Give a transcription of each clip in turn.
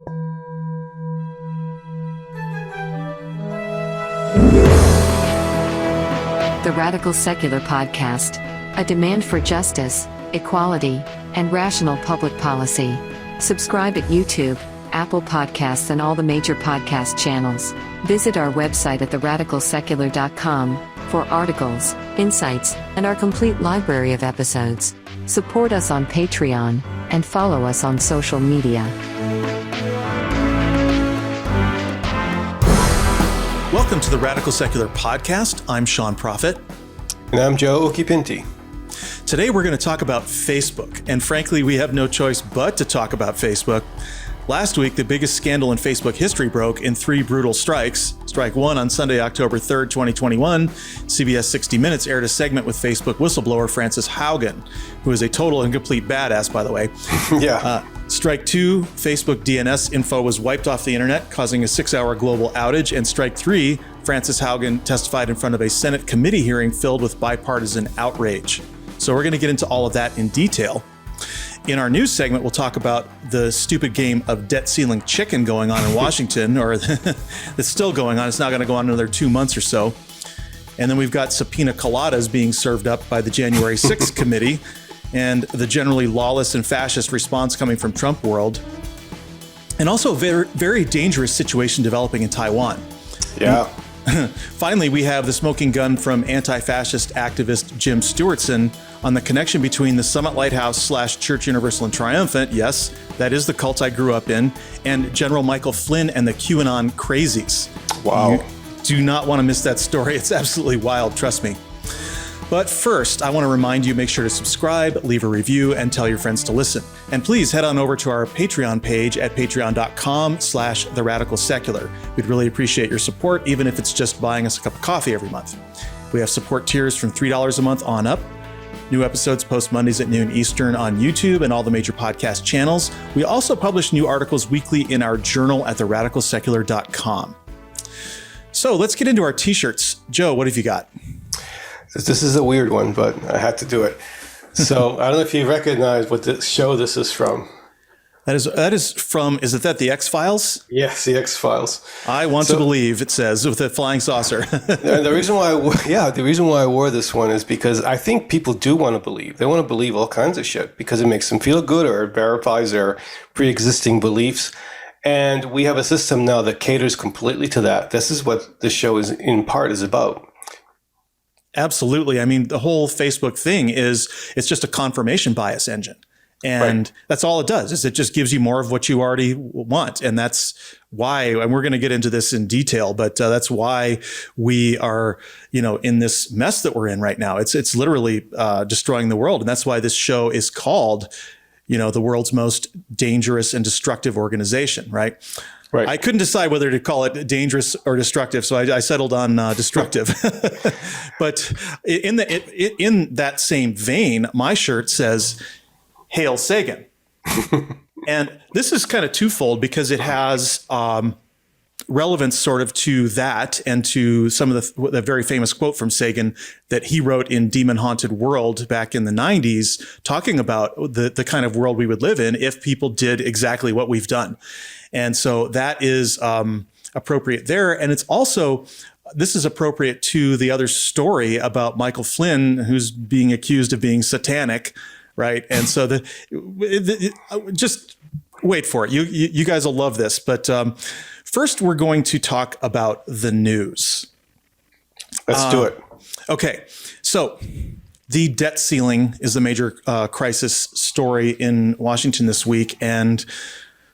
The Radical Secular Podcast, a demand for justice, equality, and rational public policy. Subscribe at YouTube, Apple Podcasts, and all the major podcast channels. Visit our website at theradicalsecular.com for articles, insights, and our complete library of episodes. Support us on Patreon and follow us on social media. Welcome to the Radical Secular Podcast. I'm Sean Prophet. And I'm Joe Okipinti. Today we're going to talk about Facebook, and frankly, we have no choice but to talk about Facebook. Last week, the biggest scandal in Facebook history broke in 3 brutal strikes. Strike 1 on Sunday, October 3rd, 2021, CBS 60 Minutes aired a segment with Facebook whistleblower Frances Haugen, who is a total and complete badass, by the way. Yeah. Strike 2, Facebook DNS info was wiped off the internet, causing a 6-hour global outage. And strike 3, Frances Haugen testified in front of a Senate committee hearing filled with bipartisan outrage. So we're going to get into all of that in detail. In our news segment, we'll talk about the stupid game of debt ceiling chicken going on in Washington, or that's still going on. It's not going to go on another 2 months or so. And then we've got subpoena coladas being served up by the January 6th committee, and the generally lawless and fascist response coming from Trump world. And also a very, very dangerous situation developing in Taiwan. Yeah. Finally, we have the smoking gun from anti-fascist activist Jim Stewartson on the connection between the Summit Lighthouse / Church Universal and Triumphant, yes, that is the cult I grew up in, and General Michael Flynn and the QAnon crazies. Wow. You do not want to miss that story. It's absolutely wild, trust me. But first, I want to remind you, make sure to subscribe, leave a review, and tell your friends to listen. And please head on over to our Patreon page at patreon.com/theradicalsecular. We'd really appreciate your support, even if it's just buying us a cup of coffee every month. We have support tiers from $3 a month on up. New episodes post Mondays at noon Eastern on YouTube and all the major podcast channels. We also publish new articles weekly in our journal at theradicalsecular.com. So let's get into our t-shirts. Joe, what have you got? This is a weird one, but I had to do it. So I don't know if you recognize what show this is from. That is from, is it that the X-Files? Yes, the X-Files. I want to believe, it says, with a flying saucer. And the reason why I wore this one is because I think people do want to believe. They want to believe all kinds of shit because it makes them feel good or it verifies their pre-existing beliefs. And we have a system now that caters completely to that. This is what this show is in part is about. Absolutely. I mean, the whole Facebook thing it's just a confirmation bias engine. And That's all it does, is it just gives you more of what you already want. And that's why, and we're going to get into this in detail, but that's why we are, in this mess that we're in right now. It's literally destroying the world. And that's why this show is called, the world's most dangerous and destructive organization, right? Right. I couldn't decide whether to call it dangerous or destructive, so I settled on destructive. But in that same vein, my shirt says, "Hail Sagan." And this is kind of twofold because it has relevance sort of to that and to some of the very famous quote from Sagan that he wrote in Demon Haunted World back in the 90s, talking about the kind of world we would live in if people did exactly what we've done. And so that is appropriate there. And it's also, this is appropriate to the other story about Michael Flynn, who's being accused of being satanic, right? And so just wait for it. You guys will love this. But first, we're going to talk about the news. Let's do it. Okay. So the debt ceiling is the major crisis story in Washington this week. And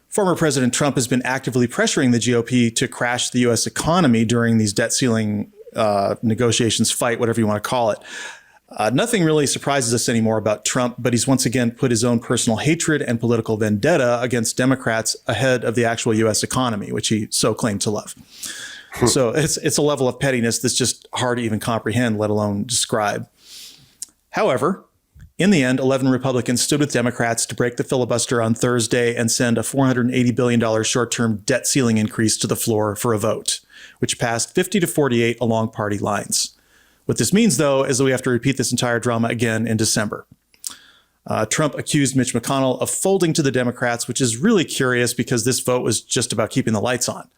former President Trump has been actively pressuring the GOP to crash the U.S. economy during these debt ceiling negotiations, fight, whatever you want to call it. Nothing really surprises us anymore about Trump, but he's once again put his own personal hatred and political vendetta against Democrats ahead of the actual U.S. economy, which he so claimed to love. So it's a level of pettiness that's just hard to even comprehend, let alone describe. However, in the end, 11 Republicans stood with Democrats to break the filibuster on Thursday and send a $480 billion short-term debt ceiling increase to the floor for a vote, which passed 50-48 along party lines. What this means, though, is that we have to repeat this entire drama again in December. Trump accused Mitch McConnell of folding to the Democrats, which is really curious because this vote was just about keeping the lights on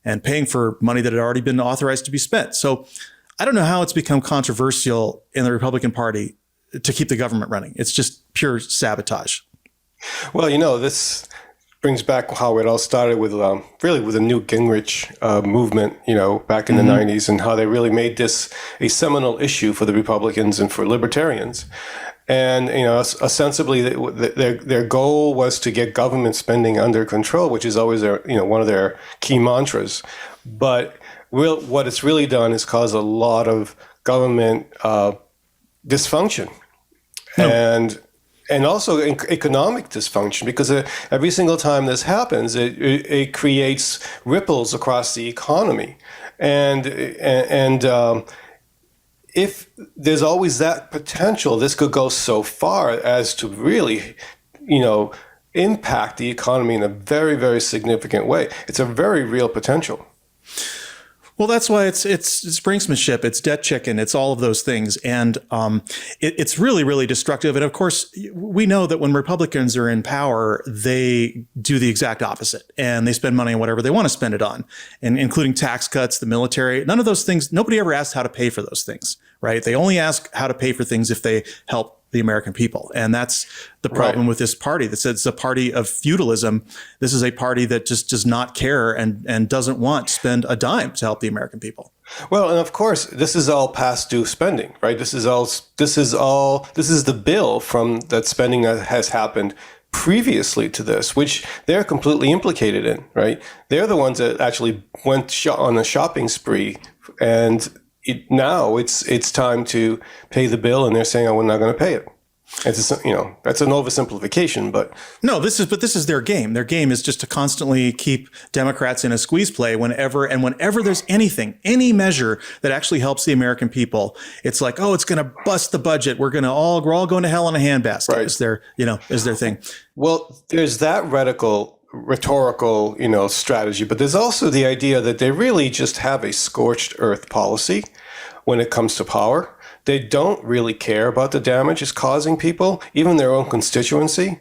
and paying for money that had already been authorized to be spent. So I don't know how it's become controversial in the Republican Party to keep the government running. It's just pure sabotage. Well, this brings back how it all started with really with the Newt Gingrich movement, back in the 90s, and how they really made this a seminal issue for the Republicans and for libertarians. And, ostensibly their goal was to get government spending under control, which is always one of their key mantras. But what it's really done is cause a lot of government dysfunction. No. And also economic dysfunction, because every single time this happens, it creates ripples across the economy. And if there's always that potential, this could go so far as to really, impact the economy in a very, very significant way. It's a very real potential. Well, that's why it's brinksmanship, it's debt chicken, it's all of those things. And it's really, really destructive. And of course, we know that when Republicans are in power, they do the exact opposite. And they spend money on whatever they want to spend it on, and including tax cuts, the military, none of those things. Nobody ever asked how to pay for those things, right? They only ask how to pay for things if they help the American people. And that's the problem with this party that says it's a party of feudalism. This is a party that just does not care and doesn't want to spend a dime to help the American people. Well, and of course, this is all past due spending, right? This is the bill from that spending that has happened previously to this, which they're completely implicated in, right? They're the ones that actually went on a shopping spree, and now it's time to pay the bill, and they're saying, "Oh, we're not going to pay it." It's that's an oversimplification, but no, this is their game. Their game is just to constantly keep Democrats in a squeeze play whenever there's any measure that actually helps the American people. It's like, oh, it's going to bust the budget. We're all going to hell in a handbasket. Right. Is their thing. Well, there's that rhetorical, strategy, but there's also the idea that they really just have a scorched earth policy when it comes to power. They don't really care about the damage it's causing people, even their own constituency.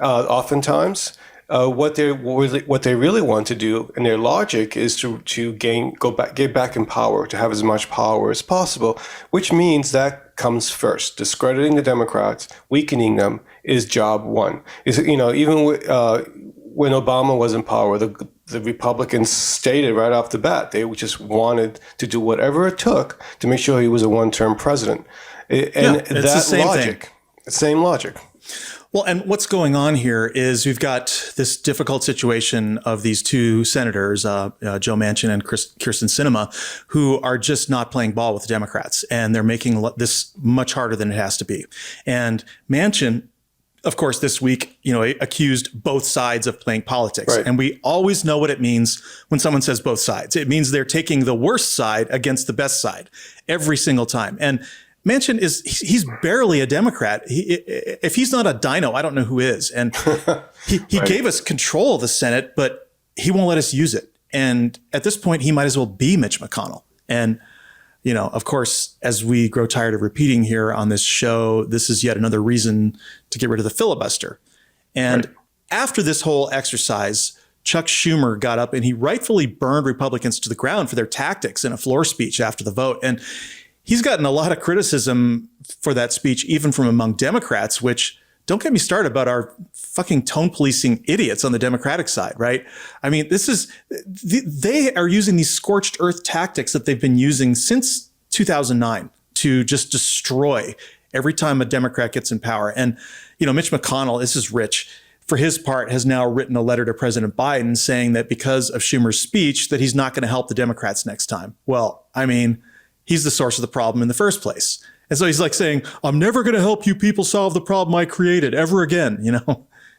Oftentimes, what they really want to do, and their logic is to get back in power, to have as much power as possible, which means that comes first. Discrediting the Democrats, weakening them, is job one. Even when Obama was in power, the Republicans stated right off the bat they just wanted to do whatever it took to make sure he was a one-term president. And it's the same logic. Well, and what's going on here is we've got this difficult situation of these two senators, Joe Manchin and Kyrsten Sinema, who are just not playing ball with the Democrats, and they're making this much harder than it has to be. And Manchin, of course, this week, accused both sides of playing politics. Right. And we always know what it means when someone says both sides. It means they're taking the worst side against the best side every single time. And Manchin he's barely a Democrat. If he's not a dino, I don't know who is. And he Right. gave us control of the Senate, but he won't let us use it. And at this point, he might as well be Mitch McConnell. And of course, as we grow tired of repeating here on this show, this is yet another reason to get rid of the filibuster. And after this whole exercise, Chuck Schumer got up and he rightfully burned Republicans to the ground for their tactics in a floor speech after the vote. And he's gotten a lot of criticism for that speech, even from among Democrats, which, don't get me started about our fucking tone policing idiots on the Democratic side, right? I mean, they are using these scorched earth tactics that they've been using since 2009 to just destroy every time a Democrat gets in power. And, Mitch McConnell, this is rich, for his part, has now written a letter to President Biden saying that because of Schumer's speech, that he's not going to help the Democrats next time. Well, I mean, he's the source of the problem in the first place. And so he's like saying, I'm never going to help you people solve the problem I created ever again.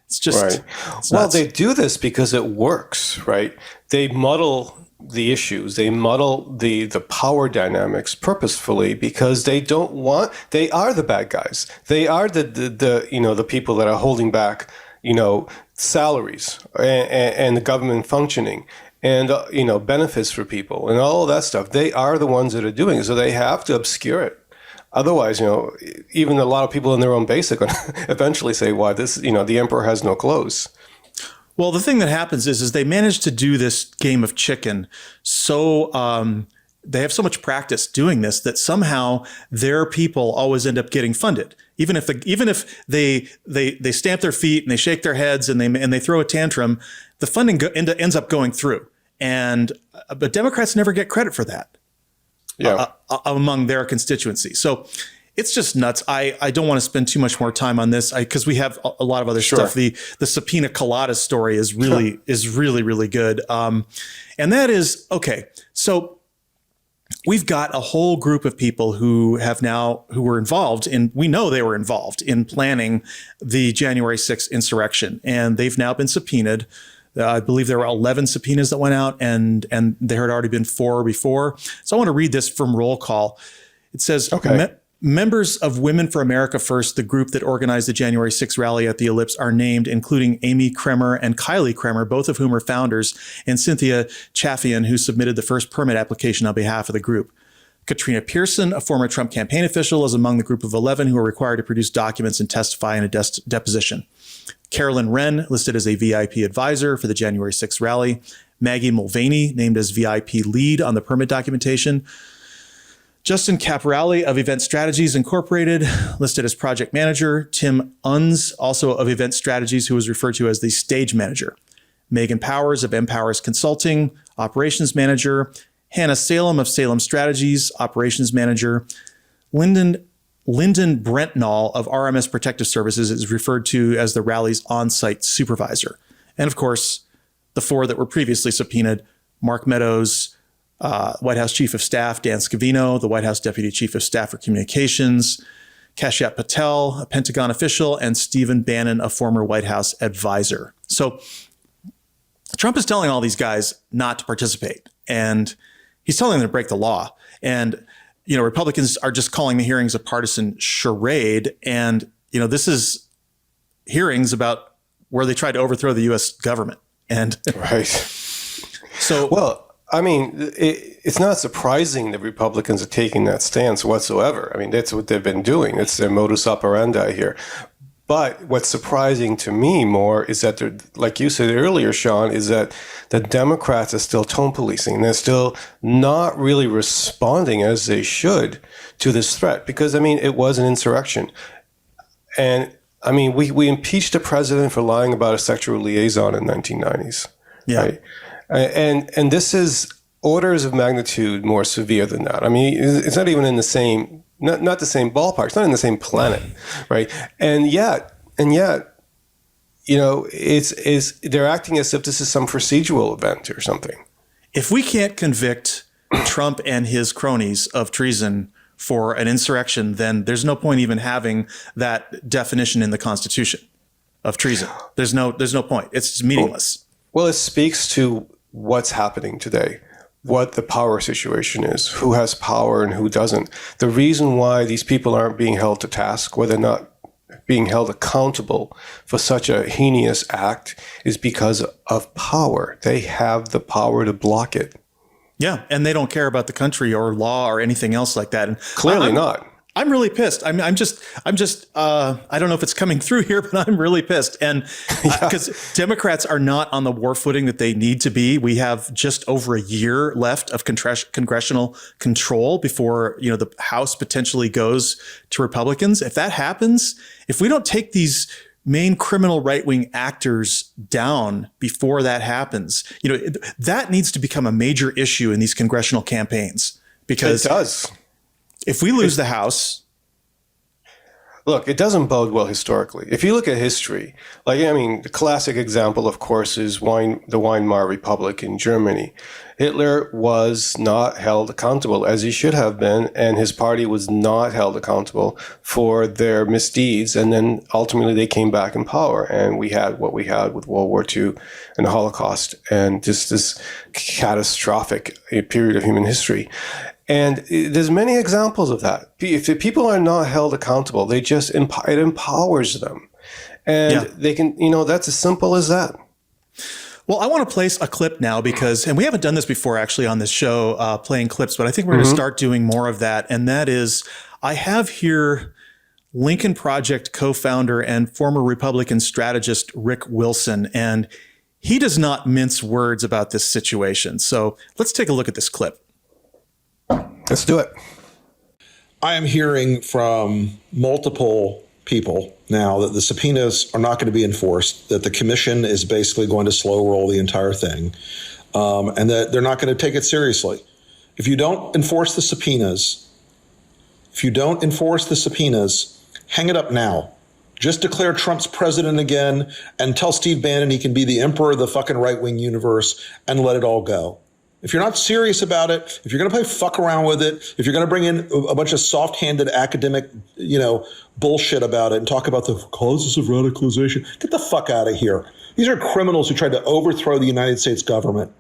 It's just, right. Well, they do this because it works, right? They muddle the issues. They muddle the power dynamics purposefully because they are the bad guys. They are the people that are holding back, salaries and the government functioning and, benefits for people and all of that stuff. They are the ones that are doing it. So they have to obscure it. Otherwise, even a lot of people in their own base are going to eventually say, "Why this? The emperor has no clothes." Well, the thing that happens is they manage to do this game of chicken so they have so much practice doing this that somehow their people always end up getting funded. Even if they stamp their feet and they shake their heads and they throw a tantrum, the funding ends up going through. But Democrats never get credit for that among their constituency. So it's just nuts. I don't want to spend too much more time on this because we have a lot of other stuff. The subpoena colada story is really really good. And that is okay. So we've got a whole group of people who were involved in, we know they were involved in planning the January 6th insurrection, and they've now been subpoenaed. I believe there were 11 subpoenas that went out, and there had already been 4 before. So I want to read this from roll call. It says, members of Women for America First, the group that organized the January 6th rally at the Ellipse, are named, including Amy Kremer and Kylie Kremer, both of whom are founders, and Cynthia Chaffian, who submitted the first permit application on behalf of the group. Katrina Pearson, a former Trump campaign official, is among the group of 11 who are required to produce documents and testify in a deposition. Carolyn Wren, listed as a VIP advisor for the January 6th rally. Maggie Mulvaney, named as VIP lead on the permit documentation. Justin Caporale of Event Strategies Incorporated, listed as project manager. Tim Unz, also of Event Strategies, who was referred to as the stage manager. Megan Powers of Empowers Consulting, operations manager. Hannah Salem of Salem Strategies, operations manager. Lyndon Brentnall of RMS Protective Services is referred to as the rally's on-site supervisor. And of course, the 4 that were previously subpoenaed: Mark Meadows, White House Chief of Staff Dan Scavino, the White House Deputy Chief of Staff for Communications, Kashyap Patel, a Pentagon official, and Stephen Bannon, a former White House advisor. So Trump is telling all these guys not to participate, and he's telling them to break the law. And Republicans are just calling the hearings a partisan charade. And, this is hearings about where they tried to overthrow the U.S. government. And right. So, well, I mean, it's not surprising that Republicans are taking that stance whatsoever. I mean, that's what they've been doing. It's their modus operandi here. But what's surprising to me more is that, like you said earlier, Sean, is that the Democrats are still tone policing. They're still not really responding as they should to this threat. Because, I mean, it was an insurrection. And, I mean, we impeached the president for lying about a sexual liaison in the 1990s. Yeah. Right? And this is orders of magnitude more severe than that. I mean, it's not even in the same, not the same ballpark. It's not in the same planet, right? And yet, it's they're acting as if this is some procedural event or something. If we can't convict Trump and his cronies of treason for an insurrection, then there's no point even having that definition in the Constitution of treason. There's no point. It's meaningless. Well, it speaks to what's happening today, what the power situation is, who has power and who doesn't. The reason why these people aren't being held to task, whether or not being held accountable for such a heinous act, is because of power. They have the power to block it. Yeah, and they don't care about the country or law or anything else like that. And clearly not. I'm really pissed. I mean, I'm just, I don't know if it's coming through here, but I'm really pissed. And because Democrats are not on the war footing that they need to be. We have just over a year left of congressional control before, the House potentially goes to Republicans. If that happens, if we don't take these main criminal right-wing actors down before that happens, that needs to become a major issue in these congressional campaigns. Because it does. If we lose the House, look, it doesn't bode well historically. If you look at history, the classic example, of course, is the Weimar Republic in Germany. Hitler was not held accountable as he should have been, and his party was not held accountable for their misdeeds. And then ultimately they came back in power, and we had what we had with World War II and the Holocaust, and just this catastrophic period of human history. And there's many examples of that. If the people are not held accountable, they just it empowers them. And they can, that's as simple as that. Well, I want to place a clip now because, and we haven't done this before actually on this show, playing clips, but I think we're going to start doing more of that. And that is, I have here Lincoln Project co-founder and former Republican strategist Rick Wilson, and he does not mince words about this situation. So let's take a look at this clip. Let's do it. I am hearing from multiple people now that the subpoenas are not going to be enforced, that the commission is basically going to slow roll the entire thing, and that they're not going to take it seriously. If you don't enforce the subpoenas, hang it up now. Just declare Trump's president again and tell Steve Bannon he can be the emperor of the fucking right-wing universe and let it all go. If you're not serious about it, if you're going to play fuck around with it, if you're going to bring in a bunch of soft-handed academic, bullshit about it and talk about the causes of radicalization, get the fuck out of here. These are criminals who tried to overthrow the United States government.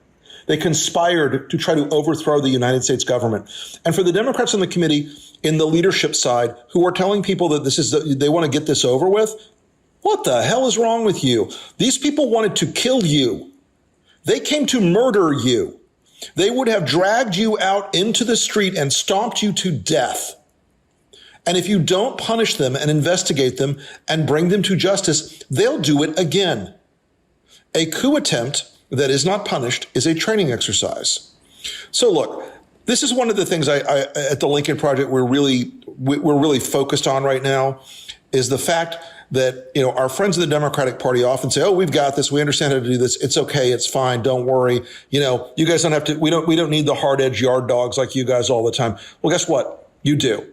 They conspired to try to overthrow the United States government. And for the Democrats on the committee, in the leadership side, who are telling people that they want to get this over with, what the hell is wrong with you? These people wanted to kill you. They came to murder you. They would have dragged you out into the street and stomped you to death. And if you don't punish them and investigate them and bring them to justice, they'll do it again. A coup attempt that is not punished is a training exercise. So look, this is one of the things I at the Lincoln Project we're really focused on right now, is the fact that, our friends in the Democratic Party often say, oh, we've got this. We understand how to do this. It's okay. It's fine. Don't worry. You guys don't have to, we don't need the hard edge yard dogs like you guys all the time. Well, guess what? You do.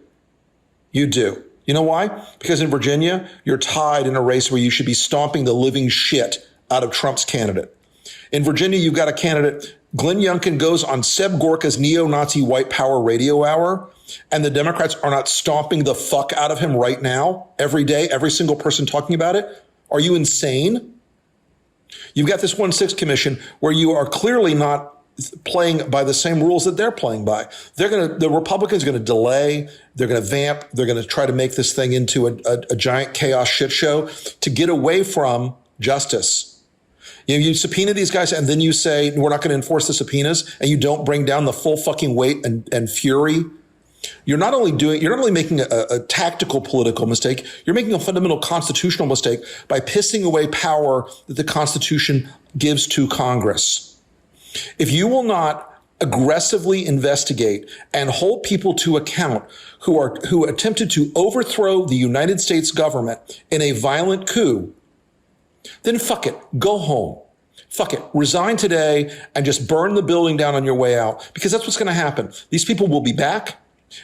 You do. You know why? Because in Virginia, you're tied in a race where you should be stomping the living shit out of Trump's candidate. In Virginia, you've got a candidate. Glenn Youngkin goes on Seb Gorka's neo-Nazi white power radio hour, and the Democrats are not stomping the fuck out of him right now, every day, every single person talking about it. Are you insane? You've got this 1/6 commission where you are clearly not playing by the same rules that they're playing by. The Republicans are going to delay. They're going to vamp. They're going to try to make this thing into a giant chaos shit show to get away from justice. You subpoena these guys and then you say, we're not going to enforce the subpoenas, and you don't bring down the full fucking weight and fury. You're not only making a tactical political mistake, you're making a fundamental constitutional mistake by pissing away power that the Constitution gives to Congress. If you will not aggressively investigate and hold people to account who attempted to overthrow the United States government in a violent coup, then fuck it, go home. Fuck it, resign today and just burn the building down on your way out, because that's what's going to happen. These people will be back.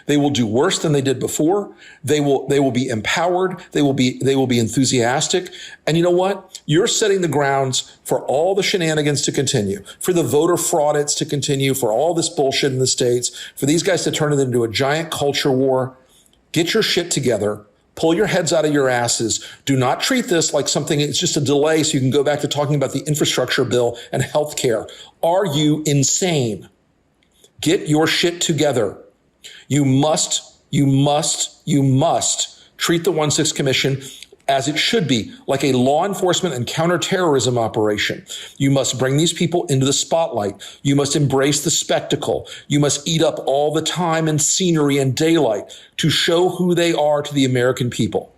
They will do worse than they did before. They will be empowered. They will be enthusiastic. And you know what? You're setting the grounds for all the shenanigans to continue, for the voter fraudits to continue, for all this bullshit in the states, for these guys to turn it into a giant culture war. Get your shit together. Pull your heads out of your asses. Do not treat this like something, it's just a delay so you can go back to talking about the infrastructure bill and health care. Are you insane? Get your shit together. You must treat the 1/6 Commission as it should be, like a law enforcement and counterterrorism operation. You must bring these people into the spotlight. You must embrace the spectacle. You must eat up all the time and scenery and daylight to show who they are to the American people.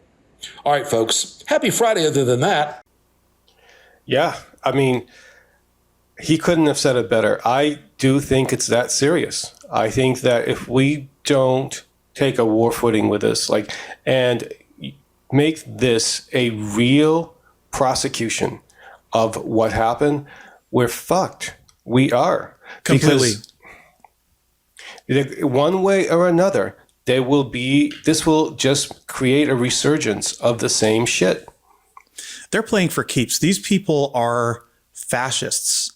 All right, folks. Happy Friday other than that. Yeah, I mean, he couldn't have said it better. I do think it's that serious. I think that if we don't take a war footing with this, and make this a real prosecution of what happened, we're fucked. We are. Completely. Because one way or another, this will just create a resurgence of the same shit. They're playing for keeps. These people are fascists.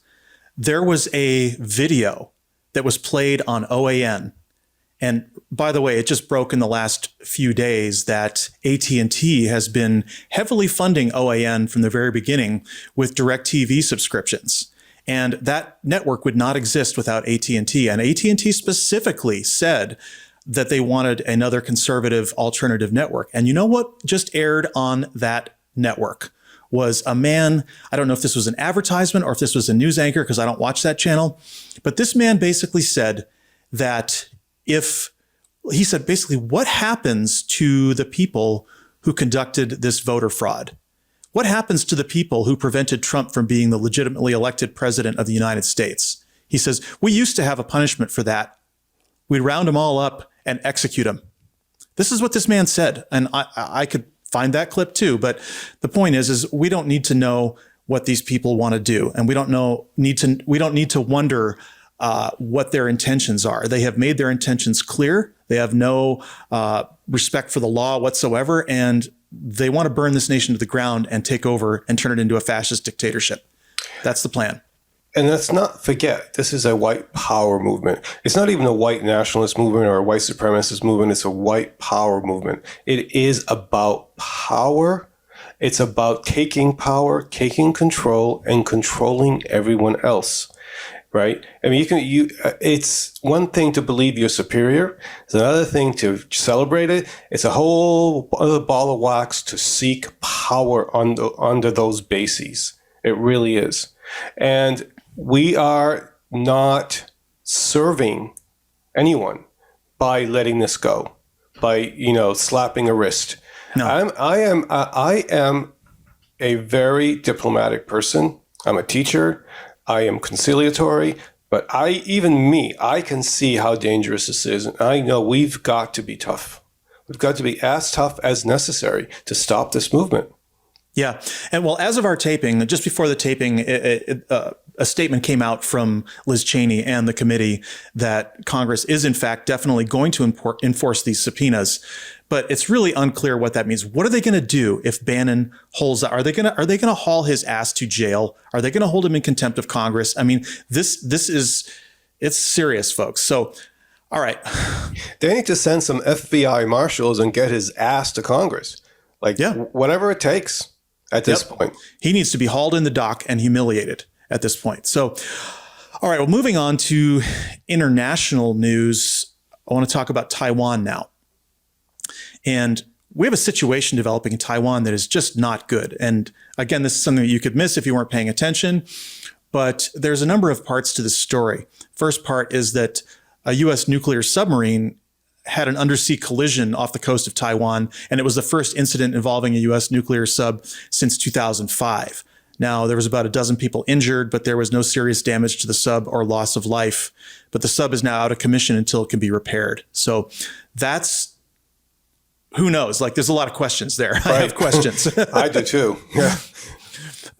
There was a video that was played on OAN. And by the way, it just broke in the last few days that AT&T has been heavily funding OAN from the very beginning with DirecTV subscriptions. And that network would not exist without AT&T. And AT&T specifically said that they wanted another conservative alternative network. And you know what just aired on that network? was a man. I don't know if this was an advertisement or if this was a news anchor, because I don't watch that channel. But this man basically said that what happens to the people who conducted this voter fraud? What happens to the people who prevented Trump from being the legitimately elected president of the United States? He says, we used to have a punishment for that. We'd round them all up and execute them. This is what this man said. And I could find that clip too. But the point is we don't need to know what these people want to do. And we don't need to wonder what their intentions are. They have made their intentions clear. They have no respect for the law whatsoever. And they want to burn this nation to the ground and take over and turn it into a fascist dictatorship. That's the plan. And let's not forget, this is a white power movement. It's not even a white nationalist movement or a white supremacist movement. It's a white power movement. It is about power. It's about taking power, taking control, and controlling everyone else. Right? I mean, it's one thing to believe you're superior. It's another thing to celebrate it. It's a whole other ball of wax to seek power under those bases. It really is. And we are not serving anyone by letting this go, by, slapping a wrist. No. I am a very diplomatic person. I'm a teacher. I am conciliatory, but I can see how dangerous this is. And I know we've got to be tough. We've got to be as tough as necessary to stop this movement. Yeah. And well, as of our taping, just before the taping, a statement came out from Liz Cheney and the committee that Congress is, in fact, definitely going to enforce these subpoenas. But it's really unclear what that means. What are they going to do if Bannon holds out? Are they going to haul his ass to jail? Are they going to hold him in contempt of Congress? I mean, it's serious, folks. So, all right. They need to send some FBI marshals and get his ass to Congress. Whatever it takes at this point. He needs to be hauled in the dock and humiliated at this point. So, all right. Well, moving on to international news, I want to talk about Taiwan now. And we have a situation developing in Taiwan that is just not good. And again, this is something that you could miss if you weren't paying attention. But there's a number of parts to this story. First part is that a U.S. nuclear submarine had an undersea collision off the coast of Taiwan, and it was the first incident involving a U.S. nuclear sub since 2005. Now, there was about a dozen people injured, but there was no serious damage to the sub or loss of life. But the sub is now out of commission until it can be repaired. So that's, who knows? There's a lot of questions there. Right. I have questions. I do too. Yeah.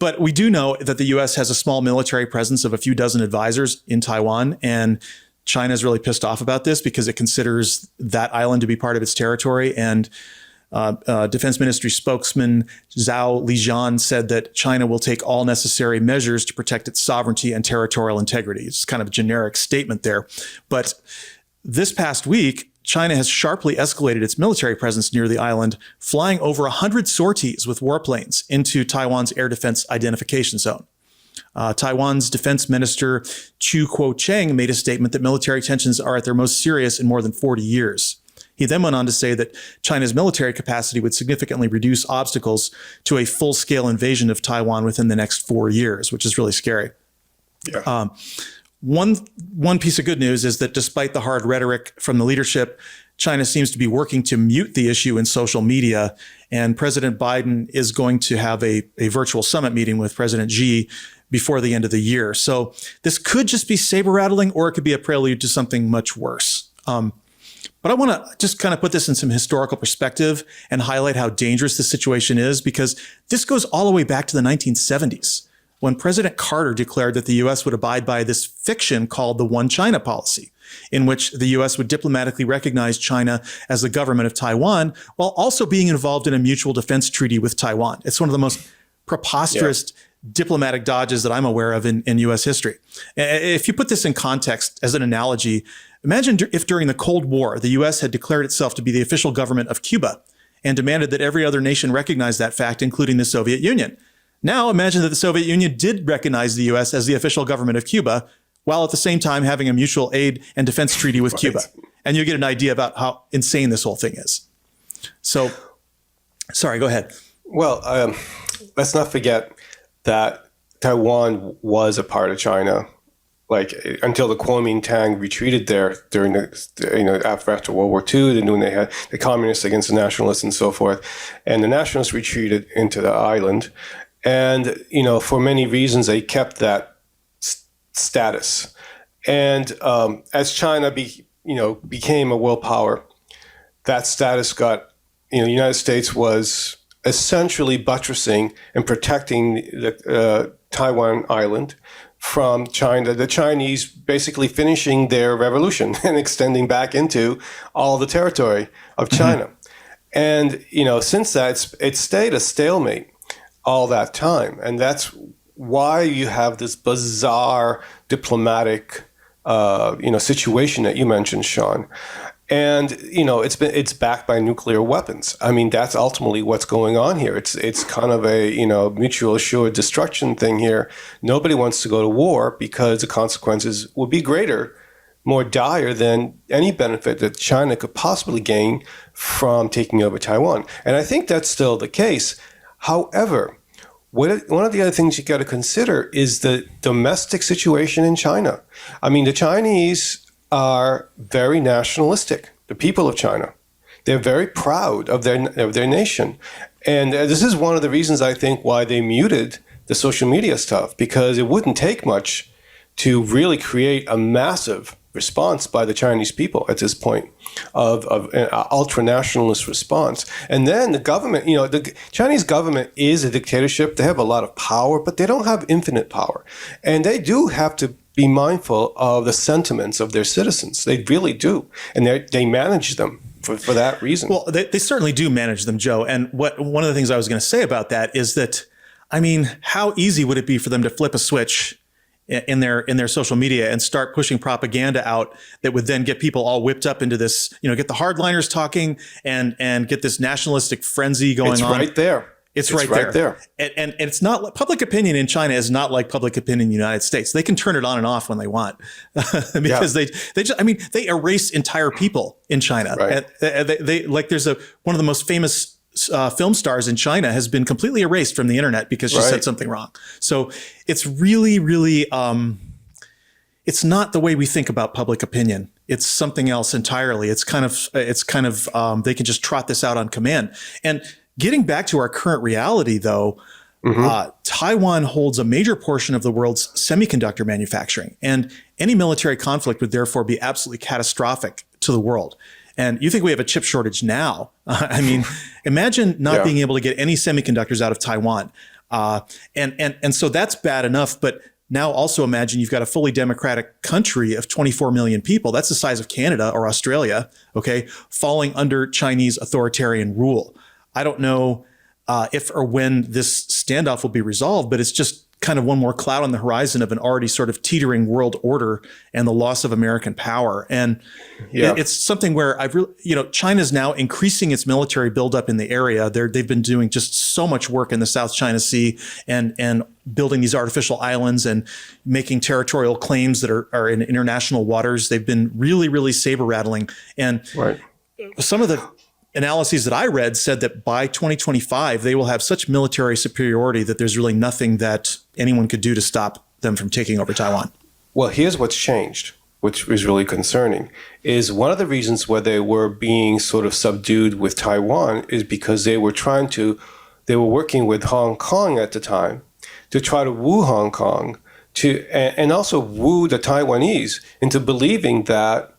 But we do know that the U.S. has a small military presence of a few dozen advisors in Taiwan, and China is really pissed off about this because it considers that island to be part of its territory. And Defense Ministry spokesman Zhao Lijian said that China will take all necessary measures to protect its sovereignty and territorial integrity. It's kind of a generic statement there. But this past week, China has sharply escalated its military presence near the island, flying over 100 sorties with warplanes into Taiwan's air defense identification zone. Taiwan's defense minister Chu Kuo-cheng made a statement that military tensions are at their most serious in more than 40 years. He then went on to say that China's military capacity would significantly reduce obstacles to a full-scale invasion of Taiwan within the next 4 years, which is really scary. Yeah. One piece of good news is that despite the hard rhetoric from the leadership, China seems to be working to mute the issue in social media. And President Biden is going to have a virtual summit meeting with President Xi before the end of the year. So this could just be saber rattling, or it could be a prelude to something much worse. But I want to just kind of put this in some historical perspective and highlight how dangerous the situation is, because this goes all the way back to the 1970s. When President Carter declared that the U.S. would abide by this fiction called the One China policy, in which the U.S. would diplomatically recognize China as the government of Taiwan, while also being involved in a mutual defense treaty with Taiwan. It's one of the most preposterous diplomatic dodges that I'm aware of in U.S. history. If you put this in context as an analogy, imagine if during the Cold War, the U.S. had declared itself to be the official government of Cuba and demanded that every other nation recognize that fact, including the Soviet Union. Now imagine that the Soviet Union did recognize the U.S. as the official government of Cuba, while at the same time having a mutual aid and defense treaty with Cuba. And you get an idea about how insane this whole thing is. So, sorry, go ahead. Well, let's not forget that Taiwan was a part of China, like until the Kuomintang retreated there during after World War II. Then when they had the communists against the nationalists and so forth, and the nationalists retreated into the island, and for many reasons they kept that status. And as China became a world power, that status got, the United States was essentially buttressing and protecting the Taiwan island from China, the Chinese basically finishing their revolution and extending back into all the territory of China. And, since that, it's stayed a stalemate all that time. And that's why you have this bizarre diplomatic, situation that you mentioned, Sean. And, it's backed by nuclear weapons. I mean, that's ultimately what's going on here. It's kind of a, mutual assured destruction thing here. Nobody wants to go to war because the consequences would be greater, more dire than any benefit that China could possibly gain from taking over Taiwan. And I think that's still the case. However, one of the other things you got to consider is the domestic situation in China. I mean, the Chinese are very nationalistic, the people of China. They're very proud of their nation. And this is one of the reasons I think why they muted the social media stuff, because it wouldn't take much to really create a massive response by the Chinese people at this point of an ultra-nationalist response. And then the government, the Chinese government is a dictatorship. They have a lot of power, but they don't have infinite power. And they do have to be mindful of the sentiments of their citizens. They really do. And they manage them for that reason. Well, they certainly do manage them, Joe. And one of the things I was going to say about that is that, I mean, how easy would it be for them to flip a switch in their social media and start pushing propaganda out that would then get people all whipped up into this, get the hardliners talking and get this nationalistic frenzy going on. It's right there. It's right there. And it's not, public opinion in China is not like public opinion in the United States. They can turn it on and off when they want because they just, they erase entire people in China. Right. And they like, there's one of the most famous film stars in China has been completely erased from the internet because she said something wrong. So it's really, really, it's not the way we think about public opinion. It's something else entirely. It's kind of, they can just trot this out on command. And getting back to our current reality, though, Taiwan holds a major portion of the world's semiconductor manufacturing, and any military conflict would therefore be absolutely catastrophic to the world. And you think we have a chip shortage now? I mean, imagine not being able to get any semiconductors out of Taiwan, and so that's bad enough. But now also imagine you've got a fully democratic country of 24 million people. That's the size of Canada or Australia. Okay, falling under Chinese authoritarian rule. I don't know if or when this standoff will be resolved, but it's just kind of one more cloud on the horizon of an already sort of teetering world order and the loss of American power. And it's something where China's now increasing its military buildup in the area. They've been doing just so much work in the South China Sea and building these artificial islands and making territorial claims that are in international waters. They've been really, really saber rattling. And some of the analyses that I read said that by 2025, they will have such military superiority that there's really nothing that anyone could do to stop them from taking over Taiwan. Well, here's what's changed, which is really concerning, is one of the reasons why they were being sort of subdued with Taiwan is because they were working with Hong Kong at the time to try to woo Hong Kong and also woo the Taiwanese into believing that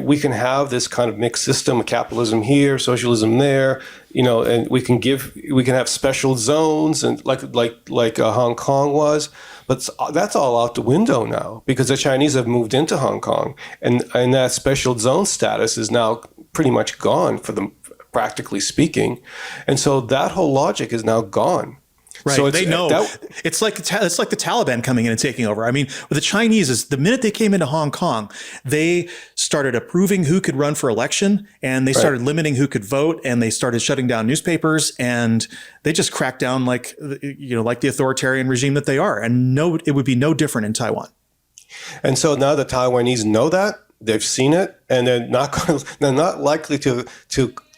we can have this kind of mixed system of capitalism here, socialism there, and we can have special zones and like Hong Kong was, but that's all out the window now because the Chinese have moved into Hong Kong, and that special zone status is now pretty much gone for them, practically speaking, and so that whole logic is now gone. Right. So they know it's like the Taliban coming in and taking over. I mean, with the Chinese, is the minute they came into Hong Kong, they started approving who could run for election, and they started limiting who could vote, and they started shutting down newspapers, and they just cracked down like the authoritarian regime that they are. And it would be no different in Taiwan. And so now the Taiwanese know that. They've seen it, and they're not likely to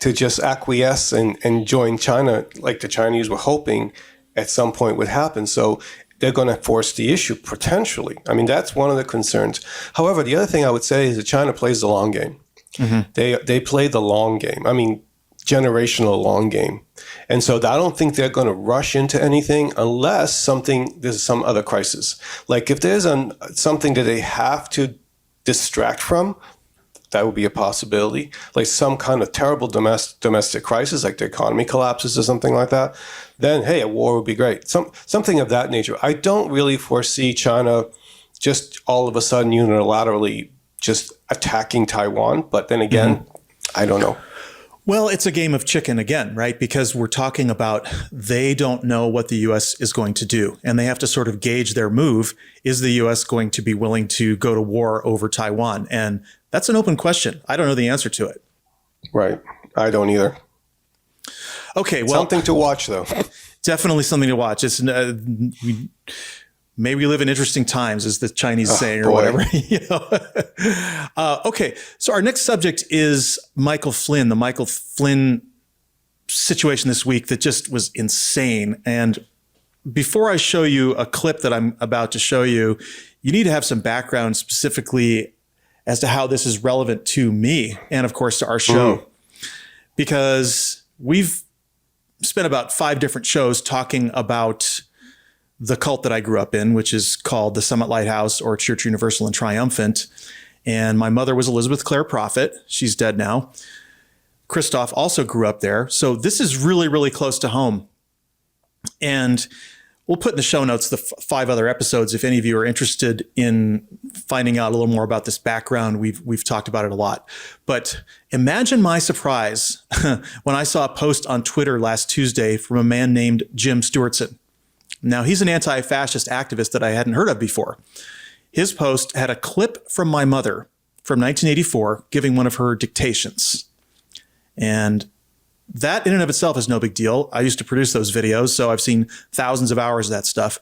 to just acquiesce and join China like the Chinese were hoping at some point would happen. So they're going to force the issue potentially. I mean, that's one of the concerns. However, the other thing I would say is that China plays the long game. Mm-hmm. They play the long game. I mean, generational long game. And so I don't think they're going to rush into anything unless there's some other crisis. Like if there's something that they have to distract from, that would be a possibility. Like some kind of terrible domestic crisis, like the economy collapses or something like that, then, hey, a war would be great. Something of that nature. I don't really foresee China just all of a sudden unilaterally just attacking Taiwan. But then again, I don't know. Well, it's a game of chicken again, right? Because we're talking about they don't know what the U.S. is going to do, and they have to sort of gauge their move. Is the U.S. going to be willing to go to war over Taiwan? And that's an open question. I don't know the answer to it. Right. I don't either. Okay. Well, something to watch, though. Definitely something to watch. It's maybe we live in interesting times, as the Chinese saying, or whatever. You know? Okay. So our next subject is Michael Flynn, the Michael Flynn situation this week that just was insane. And before I show you a clip that I'm about to show you, you need to have some background specifically as to how this is relevant to me and, of course, to our show. Because we've spent about 5 different shows talking about the cult that I grew up in, which is called the Summit Lighthouse or Church Universal and Triumphant. And my mother was Elizabeth Clare Prophet. She's dead now. Christoph also grew up there. So this is really, really close to home. And we'll put in the show notes the 5 other episodes if any of you are interested in finding out a little more about this background. We've talked about it a lot. But imagine my surprise when I saw a post on Twitter last Tuesday from a man named Jim Stewartson. Now, he's an anti-fascist activist that I hadn't heard of before. His post had a clip from my mother from 1984 giving one of her dictations. And that in and of itself is no big deal. I used to produce those videos, so I've seen thousands of hours of that stuff.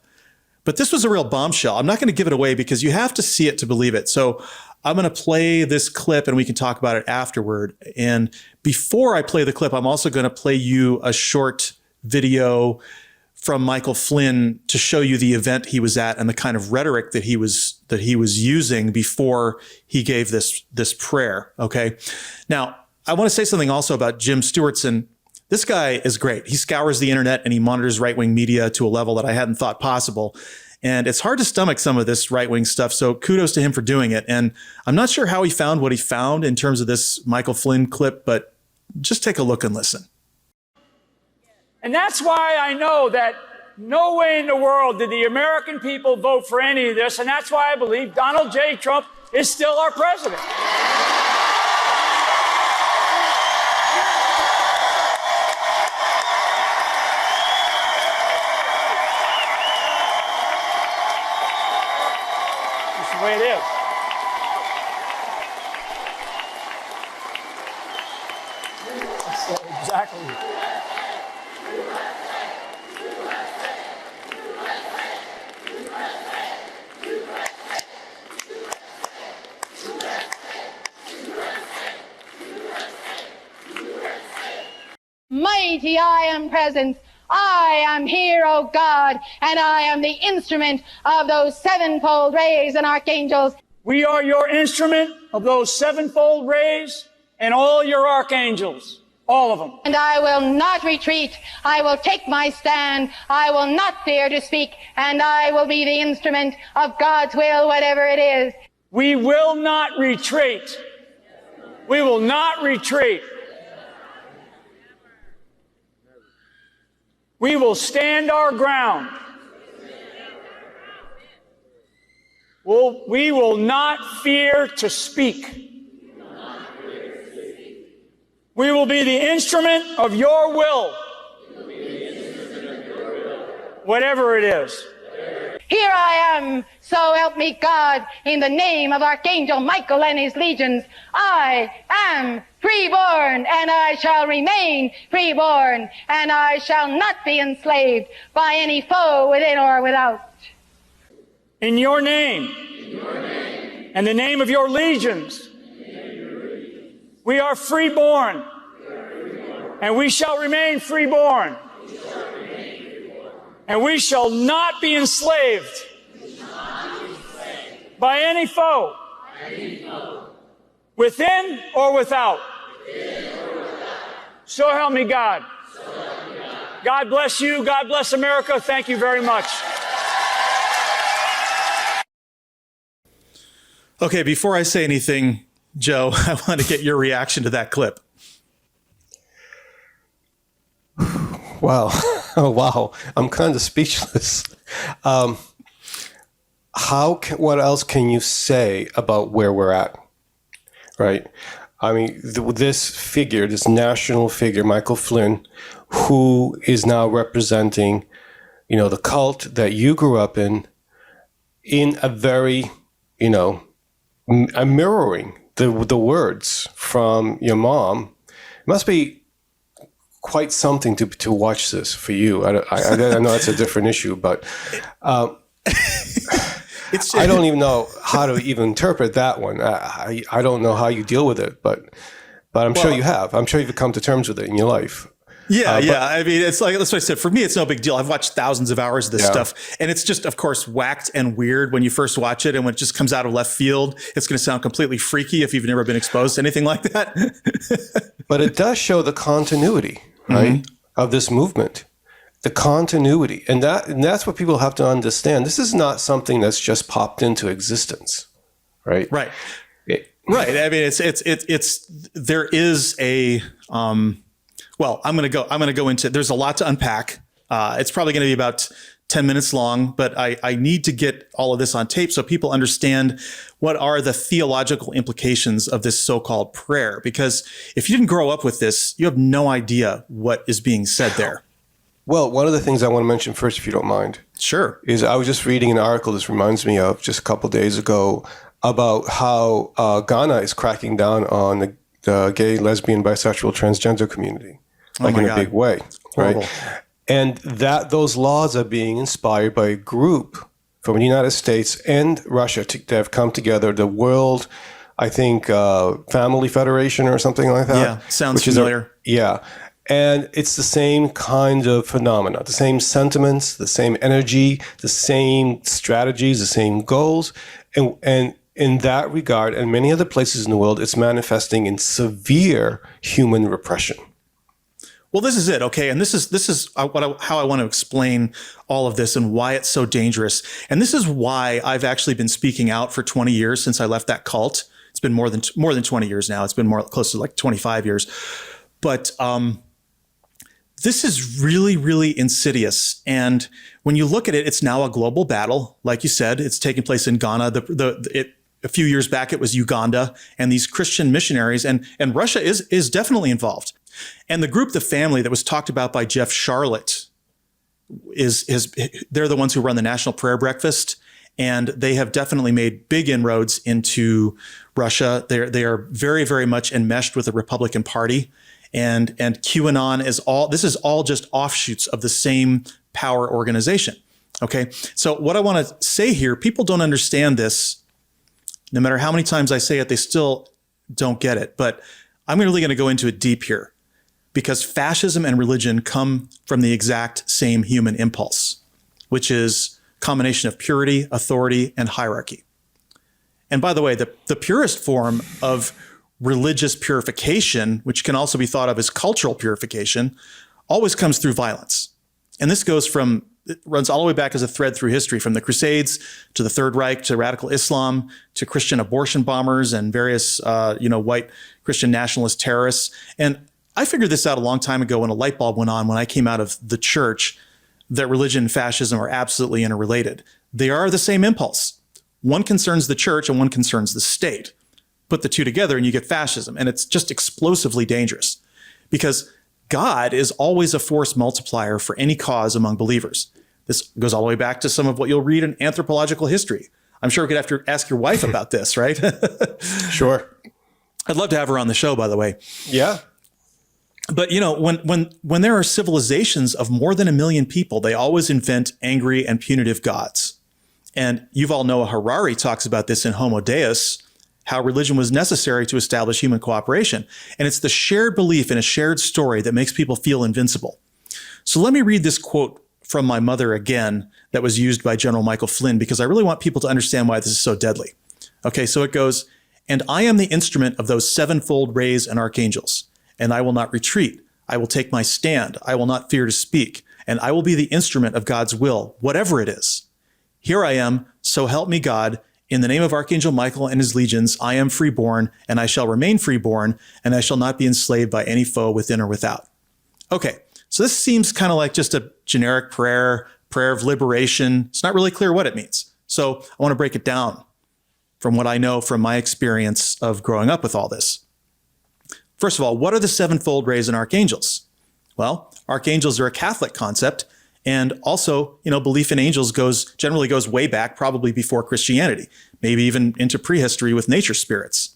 But this was a real bombshell. I'm not going to give it away because you have to see it to believe it. So I'm going to play this clip and we can talk about it afterward. And before I play the clip, I'm also going to play you a short video from Michael Flynn to show you the event he was at and the kind of rhetoric that he was using before he gave this prayer. Okay. Now, I want to say something also about Jim Stewartson. This guy is great. He scours the internet and he monitors right-wing media to a level that I hadn't thought possible. And it's hard to stomach some of this right-wing stuff. So kudos to him for doing it. And I'm not sure how he found what he found in terms of this Michael Flynn clip, but just take a look and listen. And that's why I know that no way in the world did the American people vote for any of this. And that's why I believe Donald J. Trump is still our president. That's the way it is. That's exactly it. Mighty I am present. I am here, O God, and I am the instrument of those sevenfold rays and archangels. We are your instrument of those sevenfold rays and all your archangels, all of them. And I will not retreat. I will take my stand. I will not fear to speak, and I will be the instrument of God's will, whatever it is. We will not retreat. We will not retreat. We will stand our ground. We will not fear to speak. We will be the instrument of your will. Whatever it is. Here I am, so help me God, in the name of Archangel Michael and his legions. I am freeborn, and I shall remain freeborn, and I shall not be enslaved by any foe within or without. In your name, and the name of your legions, we are freeborn. and we shall remain freeborn. And we shall not be enslaved by any foe, within or without. So help me God. God bless you. God bless America. Thank you very much. Okay, before I say anything, Joe, I want to get your reaction to that clip. Wow. Oh, wow. I'm kind of speechless. What else can you say about where we're at? Right? I mean, this national figure, Michael Flynn, who is now representing, the cult that you grew up in a very, mirroring the words from your mom. It must be quite something to watch this for you. I know it's a different issue, but I don't even know how to even interpret that one. I don't know how you deal with it, but I'm sure you have. I'm sure you've come to terms with it in your life. Yeah. I mean, it's like, that's what I said. For me, it's no big deal. I've watched thousands of hours of this stuff, and it's just, of course, whacked and weird when you first watch it. And when it just comes out of left field, it's going to sound completely freaky if you've never been exposed to anything like that. But it does show the continuity, right, of this movement. The continuity. And that's what people have to understand. This is not something that's just popped into existence, right? Right. Right. I mean, there is a, well, I'm going to go into, there's a lot to unpack. It's probably going to be about 10 minutes long, but I need to get all of this on tape so people understand what are the theological implications of this so-called prayer. Because if you didn't grow up with this, you have no idea what is being said there. Well, one of the things I want to mention first, if you don't mind. Sure. Is I was just reading an article this reminds me of just a couple of days ago about how Ghana is cracking down on the gay, lesbian, bisexual, transgender community, like in a big way, right? Horrible. And those laws are being inspired by a group from the United States and Russia that have come together, the World, I think, Family Federation or something like that. Yeah, sounds familiar. And it's the same kind of phenomena, the same sentiments, the same energy, the same strategies, the same goals. And in that regard, and many other places in the world, it's manifesting in severe human repression. Well, this is it, okay? And this is how I want to explain all of this and why it's so dangerous. And this is why I've actually been speaking out for 20 years since I left that cult. It's been more than 20 years now. It's been more close to like 25 years. But this is really, really insidious. And when you look at it, it's now a global battle. Like you said, it's taking place in Ghana. A few years back, it was Uganda, and these Christian missionaries, and Russia is definitely involved. And the group, the family that was talked about by Jeff Charlotte, they're the ones who run the National Prayer Breakfast, and they have definitely made big inroads into Russia. They are very, very much enmeshed with the Republican Party, and QAnon this is all just offshoots of the same power organization. Okay, so what I want to say here, people don't understand this. No matter how many times I say it, they still don't get it. But I'm really going to go into it deep here, because fascism and religion come from the exact same human impulse, which is a combination of purity, authority, and hierarchy. And by the way, the purest form of religious purification, which can also be thought of as cultural purification, always comes through violence. And this it runs all the way back as a thread through history, from the Crusades to the Third Reich to radical Islam to Christian abortion bombers and various, white Christian nationalist terrorists. And I figured this out a long time ago when a light bulb went on when I came out of the church, that religion and fascism are absolutely interrelated. They are the same impulse. One concerns the church and one concerns the state. Put the two together and you get fascism. And it's just explosively dangerous, because God is always a force multiplier for any cause among believers. This goes all the way back to some of what you'll read in anthropological history. I'm sure we could have to ask your wife about this, right? Sure. I'd love to have her on the show, by the way. Yeah. But, when there are civilizations of more than 1 million people, they always invent angry and punitive gods. And Yuval Noah Harari talks about this in Homo Deus, how religion was necessary to establish human cooperation. And it's the shared belief in a shared story that makes people feel invincible. So let me read this quote from my mother again that was used by General Michael Flynn, because I really want people to understand why this is so deadly. Okay, so it goes, "And I am the instrument of those sevenfold rays and archangels, and I will not retreat. I will take my stand. I will not fear to speak, and I will be the instrument of God's will, whatever it is. Here I am, so help me God. In the name of Archangel Michael and his legions, I am freeborn, and I shall remain freeborn, and I shall not be enslaved by any foe within or without." Okay, so this seems kind of like just a generic prayer of liberation. It's not really clear what it means. So I want to break it down from what I know from my experience of growing up with all this. First of all, what are the sevenfold rays and archangels? Well, archangels are a Catholic concept. And also, belief in angels generally goes way back, probably before Christianity, maybe even into prehistory with nature spirits.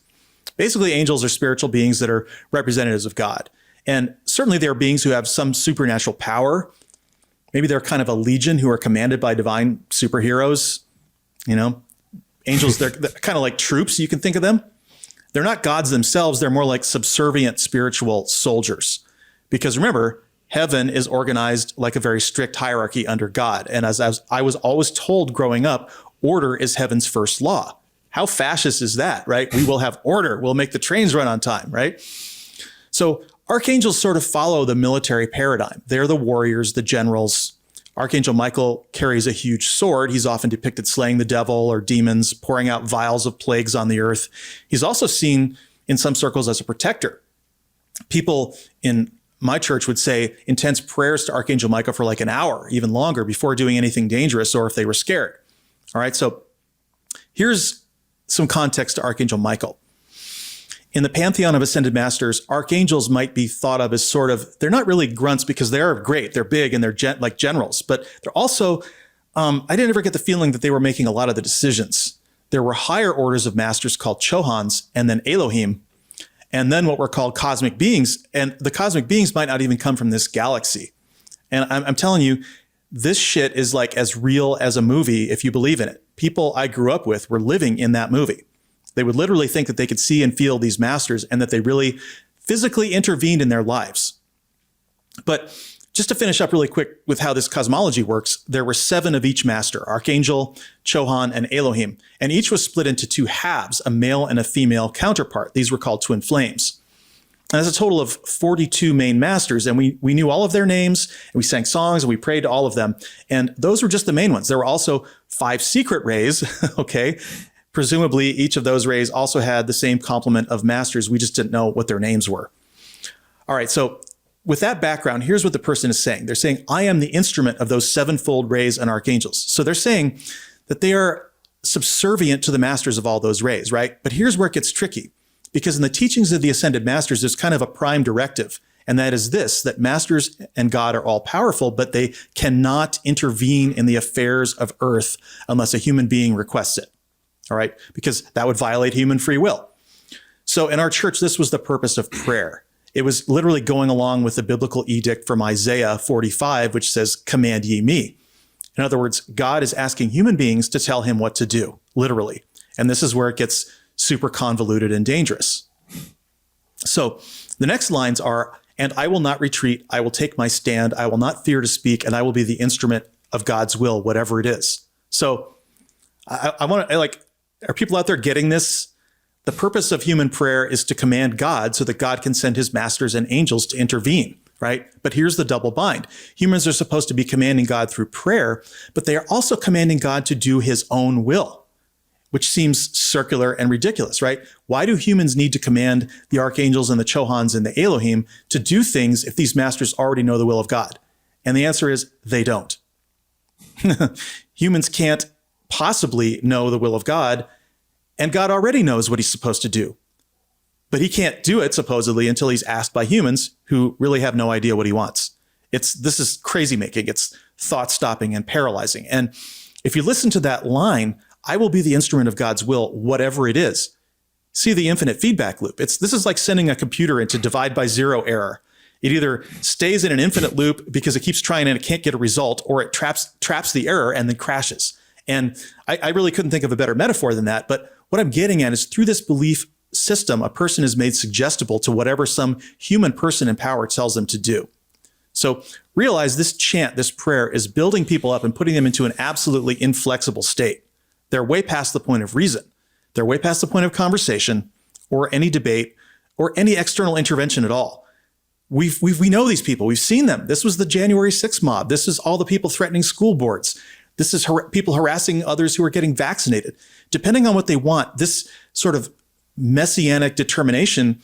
Basically, angels are spiritual beings that are representatives of God. And certainly they are beings who have some supernatural power. Maybe they're kind of a legion who are commanded by divine superheroes. Angels, they're kind of like troops, you can think of them. They're not gods themselves. They're more like subservient spiritual soldiers. Because remember, heaven is organized like a very strict hierarchy under God. And as I was always told growing up, order is heaven's first law. How fascist is that, right? We will have order. We'll make the trains run on time, right? So archangels sort of follow the military paradigm. They're the warriors, the generals. Archangel Michael carries a huge sword. He's often depicted slaying the devil or demons, pouring out vials of plagues on the earth. He's also seen in some circles as a protector. People in my church would say intense prayers to Archangel Michael for like an hour, even longer, before doing anything dangerous or if they were scared. All right, so here's some context to Archangel Michael. In the pantheon of ascended masters, archangels might be thought of as they're not really grunts because they are great, they're big and they're like generals, but they're also, I didn't ever get the feeling that they were making a lot of the decisions. There were higher orders of masters called Chohans and then Elohim, and then what were called cosmic beings. And the cosmic beings might not even come from this galaxy. And I'm telling you, this shit is like as real as a movie if you believe in it. People I grew up with were living in that movie. They would literally think that they could see and feel these masters and that they really physically intervened in their lives. But just to finish up really quick with how this cosmology works, there were 7 of each master, Archangel, Chohan, and Elohim, and each was split into 2 halves, a male and a female counterpart. These were called twin flames. And that's a total of 42 main masters, and we knew all of their names, and we sang songs, and we prayed to all of them. And those were just the main ones. There were also 5 secret rays, okay? Presumably, each of those rays also had the same complement of masters. We just didn't know what their names were. All right, so with that background, here's what the person is saying. They're saying, I am the instrument of those sevenfold rays and archangels. So they're saying that they are subservient to the masters of all those rays, right? But here's where it gets tricky, because in the teachings of the ascended masters, there's kind of a prime directive. And that is this, that masters and God are all powerful, but they cannot intervene in the affairs of earth unless a human being requests it. All right, because that would violate human free will. So in our church, this was the purpose of prayer. It was literally going along with the biblical edict from Isaiah 45, which says, command ye me. In other words, God is asking human beings to tell him what to do, literally. And this is where it gets super convoluted and dangerous. So the next lines are, and I will not retreat. I will take my stand. I will not fear to speak, and I will be the instrument of God's will, whatever it is. So I want to, are people out there getting this? The purpose of human prayer is to command God so that God can send his masters and angels to intervene, right? But here's the double bind. Humans are supposed to be commanding God through prayer, but they are also commanding God to do his own will, which seems circular and ridiculous, right? Why do humans need to command the archangels and the Chohans and the Elohim to do things if these masters already know the will of God? And the answer is they don't. Humans can't possibly know the will of God, and God already knows what he's supposed to do. But he can't do it, supposedly, until he's asked by humans who really have no idea what he wants. This is crazy making. It's thought stopping and paralyzing. And if you listen to that line, I will be the instrument of God's will, whatever it is. See the infinite feedback loop. This is like sending a computer into divide by zero error. It either stays in an infinite loop because it keeps trying and it can't get a result, or it traps the error and then crashes. And I really couldn't think of a better metaphor than that. But what I'm getting at is through this belief system, a person is made suggestible to whatever some human person in power tells them to do. So realize this chant, this prayer is building people up and putting them into an absolutely inflexible state. They're way past the point of reason. They're way past the point of conversation or any debate or any external intervention at all. We know these people. We've seen them. This was the January 6th mob. This is all the people threatening school boards. This is people harassing others who are getting vaccinated. Depending on what they want, this sort of messianic determination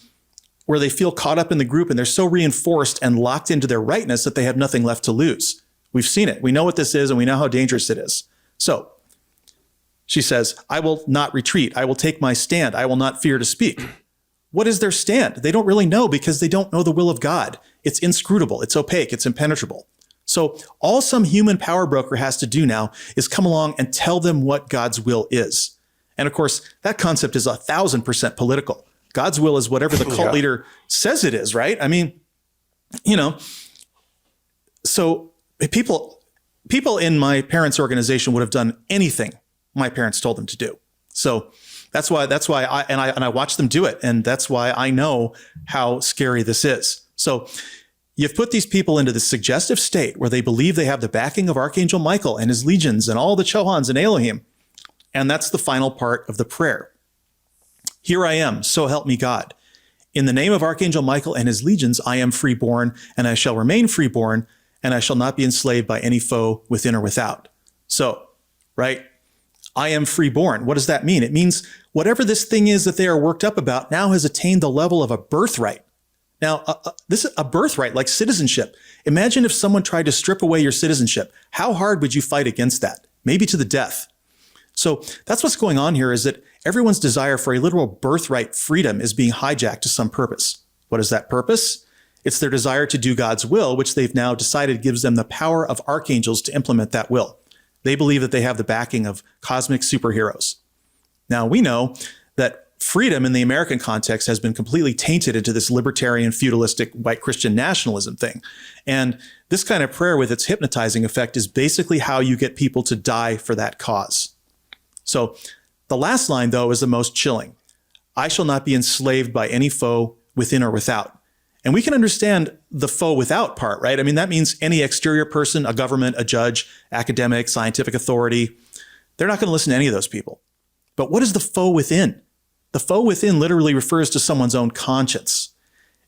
where they feel caught up in the group and they're so reinforced and locked into their rightness that they have nothing left to lose. We've seen it. We know what this is and we know how dangerous it is. So she says, I will not retreat. I will take my stand. I will not fear to speak. What is their stand? They don't really know because they don't know the will of God. It's inscrutable. It's opaque. It's impenetrable. So all some human power broker has to do now is come along and tell them what God's will is. And of course, that concept is 1,000% political. God's will is whatever the cult leader says it is, right? I mean, so people in my parents' organization would have done anything my parents told them to do. So that's why I watch them do it. And that's why I know how scary this is. So you've put these people into this suggestive state where they believe they have the backing of Archangel Michael and his legions and all the Chohans and Elohim. And that's the final part of the prayer. Here I am, so help me God. In the name of Archangel Michael and his legions, I am freeborn, and I shall remain freeborn, and I shall not be enslaved by any foe within or without. So, right? I am freeborn. What does that mean? It means whatever this thing is that they are worked up about now has attained the level of a birthright. Now, this is a birthright, like citizenship. Imagine if someone tried to strip away your citizenship. How hard would you fight against that? Maybe to the death. So that's what's going on here, is that everyone's desire for a literal birthright freedom is being hijacked to some purpose. What is that purpose? It's their desire to do God's will, which they've now decided gives them the power of archangels to implement that will. They believe that they have the backing of cosmic superheroes. Now, we know that freedom in the American context has been completely tainted into this libertarian, feudalistic, white Christian nationalism thing. And this kind of prayer with its hypnotizing effect is basically how you get people to die for that cause. So the last line, though, is the most chilling. I shall not be enslaved by any foe within or without. And we can understand the foe without part, right? I mean, that means any exterior person, a government, a judge, academic, scientific authority. They're not going to listen to any of those people. But what is the foe within? The foe within literally refers to someone's own conscience.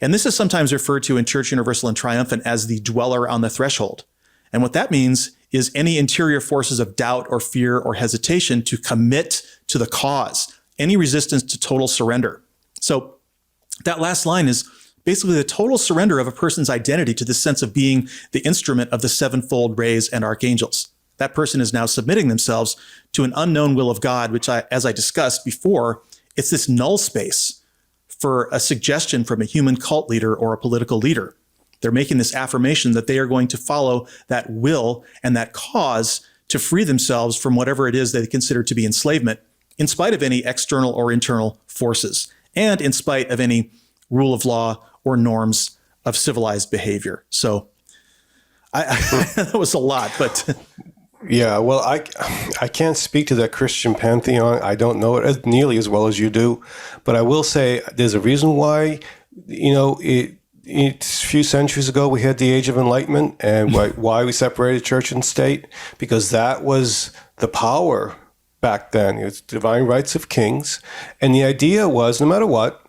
And this is sometimes referred to in Church Universal and Triumphant as the dweller on the threshold. And what that means is any interior forces of doubt or fear or hesitation to commit to the cause, any resistance to total surrender. So that last line is basically the total surrender of a person's identity to the sense of being the instrument of the sevenfold rays and archangels. That person is now submitting themselves to an unknown will of God, which, as I discussed before, it's this null space for a suggestion from a human cult leader or a political leader. They're making this affirmation that they are going to follow that will and that cause to free themselves from whatever it is they consider to be enslavement, in spite of any external or internal forces, and in spite of any rule of law or norms of civilized behavior. So that was a lot, but... Yeah, well, I can't speak to that Christian pantheon. I don't know it as nearly as well as you do, but I will say there's a reason why, a few centuries ago we had the Age of Enlightenment, and why we separated church and state, because that was the power back then. It's divine rights of kings, and the idea was no matter what,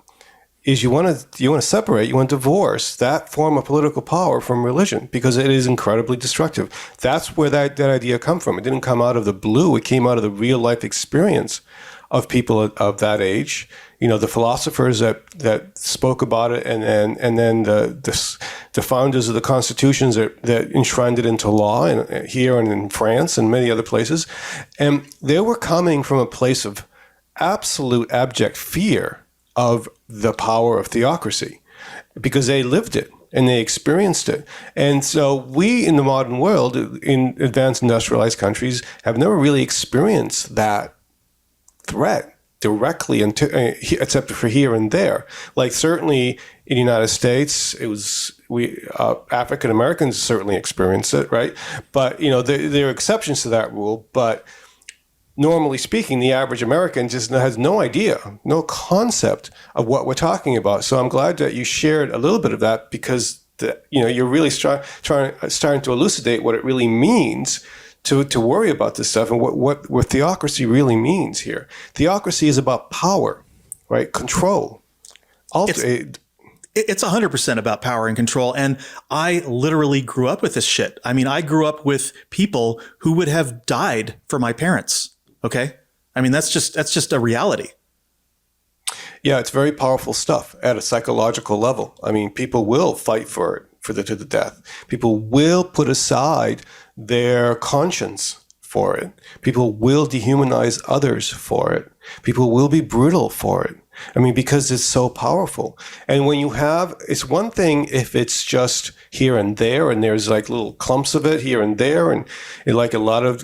is you want to separate, you want to divorce that form of political power from religion, because it is incredibly destructive. That's where that idea come from. It didn't come out of the blue. It came out of the real life experience of people of that age. The philosophers that spoke about it, and then the founders of the constitutions that enshrined it into law, and here and in France and many other places. And they were coming from a place of absolute abject fear of the power of theocracy, because they lived it and they experienced it. And so we in the modern world, in advanced industrialized countries, have never really experienced that threat directly, except for here and there. Like certainly in the United States, it was African Americans certainly experienced it, right? But there are exceptions to that rule. But normally speaking, the average American just has no idea, no concept of what we're talking about. So I'm glad that you shared a little bit of that, because you're really starting to elucidate what it really means to worry about this stuff and what theocracy really means here. Theocracy is about power, right? Control. It's 100% about power and control. And I literally grew up with this shit. I mean, I grew up with people who would have died for my parents. Okay. I mean, that's just a reality. Yeah, it's very powerful stuff at a psychological level. I mean, people will fight for it to the death. People will put aside their conscience for it. People will dehumanize others for it. People will be brutal for it. I mean, because it's so powerful. And when you have, it's one thing if it's just here and there, and there's like little clumps of it here and there, and like a lot of,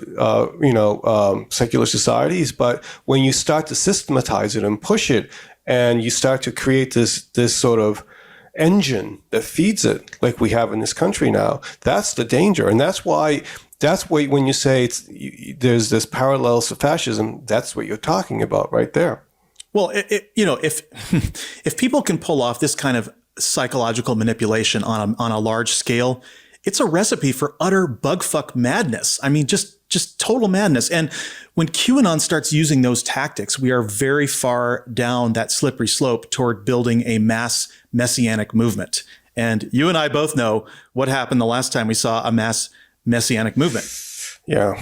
secular societies. But when you start to systematize it and push it, and you start to create this sort of engine that feeds it, like we have in this country now, that's the danger. And that's why when you say there's this parallels to fascism, that's what you're talking about right there. Well, if people can pull off this kind of psychological manipulation on a large scale, it's a recipe for utter bugfuck madness. I mean, just total madness. And when QAnon starts using those tactics, we are very far down that slippery slope toward building a mass messianic movement. And you and I both know what happened the last time we saw a mass messianic movement. Yeah.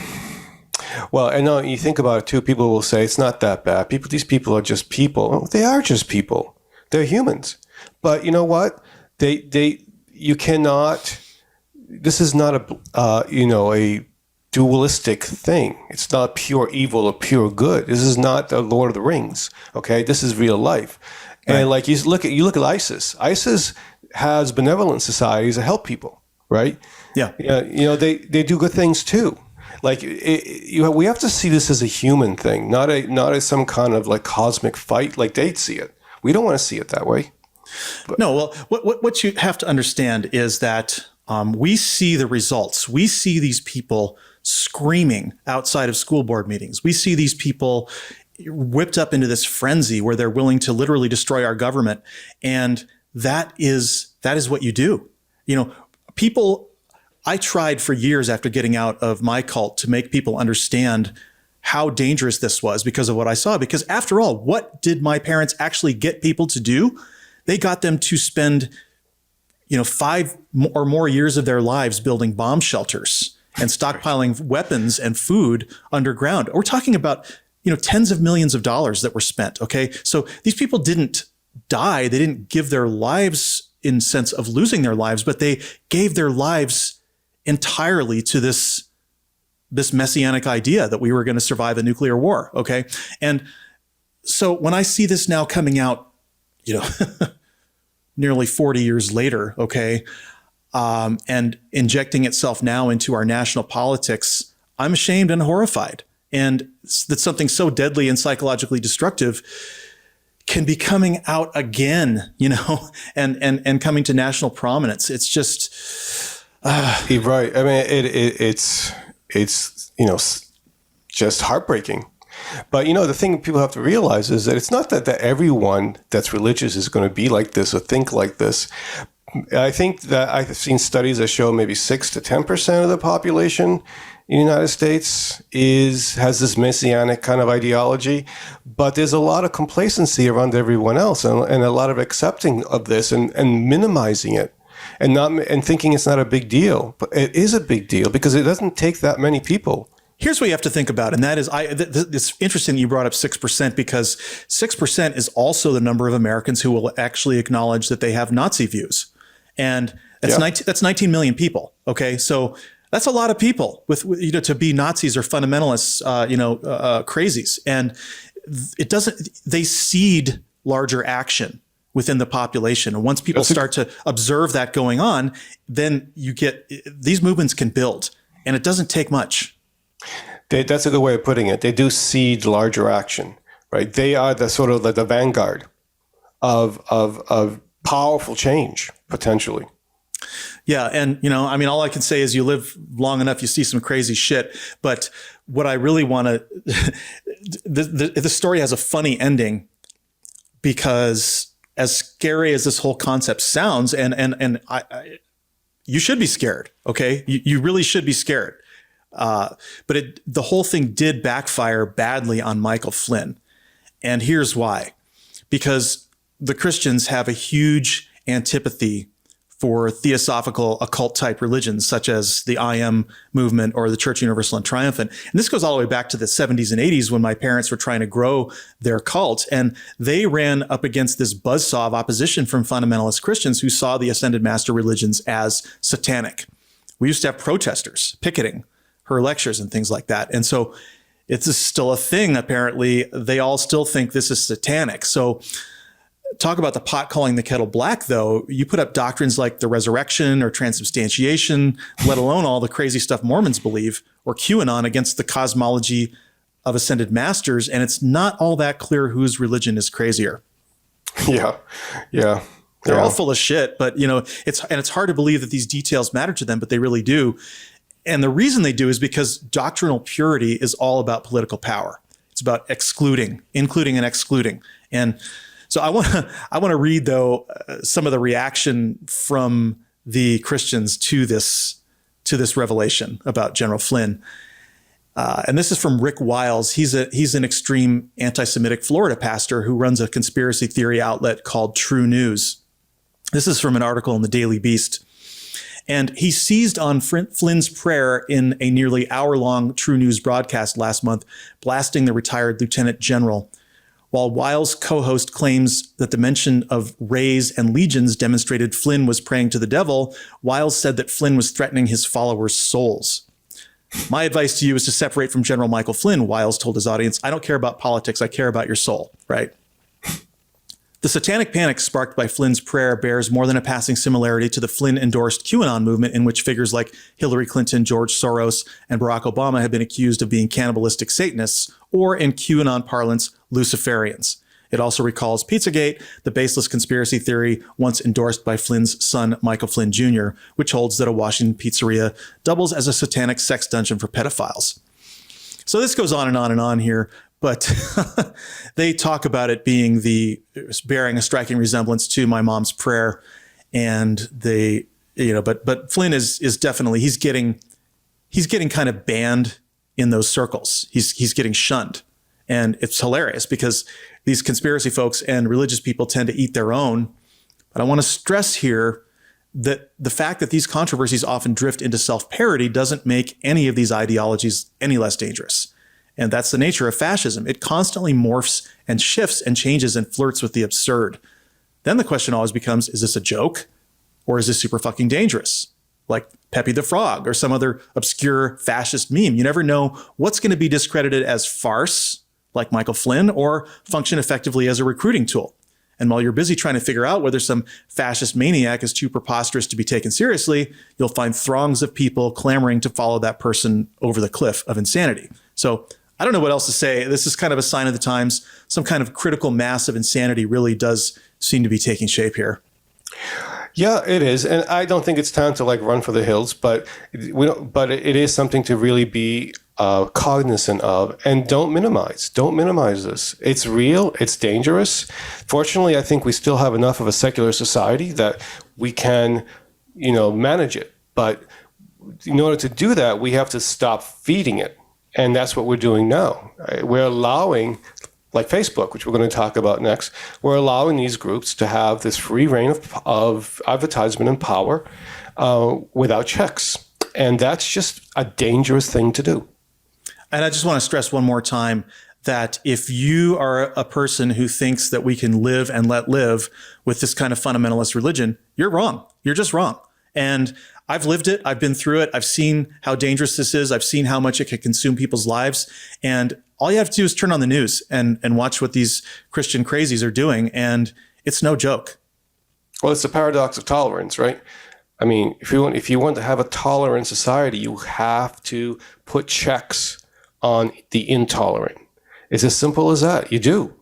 Well, I know you think about it too. People will say it's not that bad. These people are just people. Well, they are just people. They're humans. But you know what? You cannot. This is not a dualistic thing. It's not pure evil or pure good. This is not the Lord of the Rings. Okay, this is real life. Right. And like you look at ISIS. ISIS has benevolent societies that help people. Right? Yeah. They do good things too. Like we have to see this as a human thing, not as some kind of like cosmic fight like they'd see it. We don't want to see it that way. But. No, well, what you have to understand is that we see the results. We see these people screaming outside of school board meetings. We see these people whipped up into this frenzy where they're willing to literally destroy our government, and that is what you do. People. I tried for years after getting out of my cult to make people understand how dangerous this was because of what I saw. Because after all, what did my parents actually get people to do? They got them to spend, 5 or more years of their lives building bomb shelters and stockpiling weapons and food underground. We're talking about, tens of millions of dollars that were spent. Okay. So these people didn't die. They didn't give their lives in sense of losing their lives, but they gave their lives entirely to this messianic idea that we were going to survive a nuclear war. Okay. And so when I see this now coming out, nearly 40 years later, okay, and injecting itself now into our national politics, I'm ashamed and horrified. And that something so deadly and psychologically destructive can be coming out again, and coming to national prominence. It's just, You're right. I mean, it's just heartbreaking. But the thing people have to realize is that it's not that everyone that's religious is going to be like this or think like this. I think that I've seen studies that show maybe 6 to 10% of the population in the United States has this messianic kind of ideology, but there's a lot of complacency around everyone else and a lot of accepting of this and minimizing it. And thinking it's not a big deal, but it is a big deal because it doesn't take that many people. Here's what you have to think about, and that is, it's interesting you brought up 6% because 6% is also the number of Americans who will actually acknowledge that they have Nazi views, and that's 19 million people. Okay, so that's a lot of people with to be Nazis or fundamentalists, crazies, and they seed larger action within the population. And once people start to observe that going on, then you get these movements can build, and it doesn't take much. That's a good way of putting it. They do seed larger action, right? They are the sort of the vanguard of powerful change potentially. Yeah. And, I mean, all I can say is you live long enough, you see some crazy shit. But what I really want to, the story has a funny ending, because as scary as this whole concept sounds, and you should be scared. Okay. You really should be scared. But the whole thing did backfire badly on Michael Flynn. And here's why. Because the Christians have a huge antipathy for theosophical occult type religions, such as the I Am movement or the Church Universal and Triumphant. And this goes all the way back to the 70s and 80s when my parents were trying to grow their cult. And they ran up against this buzzsaw of opposition from fundamentalist Christians who saw the ascended master religions as satanic. We used to have protesters picketing her lectures and things like that. And so it's still a thing. Apparently, they all still think this is satanic. So talk about the pot calling the kettle black, though. You put up doctrines like the resurrection or transubstantiation, let alone all the crazy stuff Mormons believe, or QAnon against the cosmology of ascended masters, and it's not all that clear whose religion is crazier. Yeah. They're all full of shit, but it's hard to believe that these details matter to them, but they really do. And the reason they do is because doctrinal purity is all about political power. It's about including and excluding. And so I want to read, though, some of the reaction from the Christians to this revelation about General Flynn. And this is from Rick Wiles. He's an extreme anti-Semitic Florida pastor who runs a conspiracy theory outlet called True News. This is from an article in the Daily Beast. And he seized on Flynn's prayer in a nearly hour-long True News broadcast last month, blasting the retired lieutenant general. While Wiles' co-host claims that the mention of rays and legions demonstrated Flynn was praying to the devil, Wiles said that Flynn was threatening his followers' souls. My advice to you is to separate from General Michael Flynn, Wiles told his audience. I don't care about politics. I care about your soul, right? The satanic panic sparked by Flynn's prayer bears more than a passing similarity to the Flynn-endorsed QAnon movement, in which figures like Hillary Clinton, George Soros, and Barack Obama have been accused of being cannibalistic Satanists, or in QAnon parlance, Luciferians. It also recalls Pizzagate, the baseless conspiracy theory once endorsed by Flynn's son, Michael Flynn Jr., which holds that a Washington pizzeria doubles as a satanic sex dungeon for pedophiles. So this goes on and on and on here, but they talk about it bearing a striking resemblance to my mom's prayer. And but Flynn is definitely, he's getting kind of banned in those circles. He's getting shunned. And it's hilarious because these conspiracy folks and religious people tend to eat their own. But I want to stress here that the fact that these controversies often drift into self-parody doesn't make any of these ideologies any less dangerous. And that's the nature of fascism. It constantly morphs and shifts and changes and flirts with the absurd. Then the question always becomes, is this a joke or is this super fucking dangerous? Like Pepe the Frog or some other obscure fascist meme. You never know what's going to be discredited as farce, like Michael Flynn, or function effectively as a recruiting tool. And while you're busy trying to figure out whether some fascist maniac is too preposterous to be taken seriously, you'll find throngs of people clamoring to follow that person over the cliff of insanity. So I don't know what else to say. This is kind of a sign of the times. Some kind of critical mass of insanity really does seem to be taking shape here. Yeah, it is. And I don't think it's time to run for the hills, but it is something to really be cognizant of, and don't minimize this. It's real. It's dangerous. Fortunately, I think we still have enough of a secular society that we can, manage it. But in order to do that, we have to stop feeding it. And that's what we're doing now. We're allowing, like Facebook, which we're going to talk about next, we're allowing these groups to have this free reign of advertisement and power without checks. And that's just a dangerous thing to do. And I just want to stress one more time that if you are a person who thinks that we can live and let live with this kind of fundamentalist religion, you're wrong. You're just wrong. And I've lived it. I've been through it. I've seen how dangerous this is. I've seen how much it can consume people's lives. And all you have to do is turn on the news and watch what these Christian crazies are doing. And it's no joke. Well, it's the paradox of tolerance, right? I mean, if you want to have a tolerant society, you have to put checks on the intolerant. It's as simple as that. You do.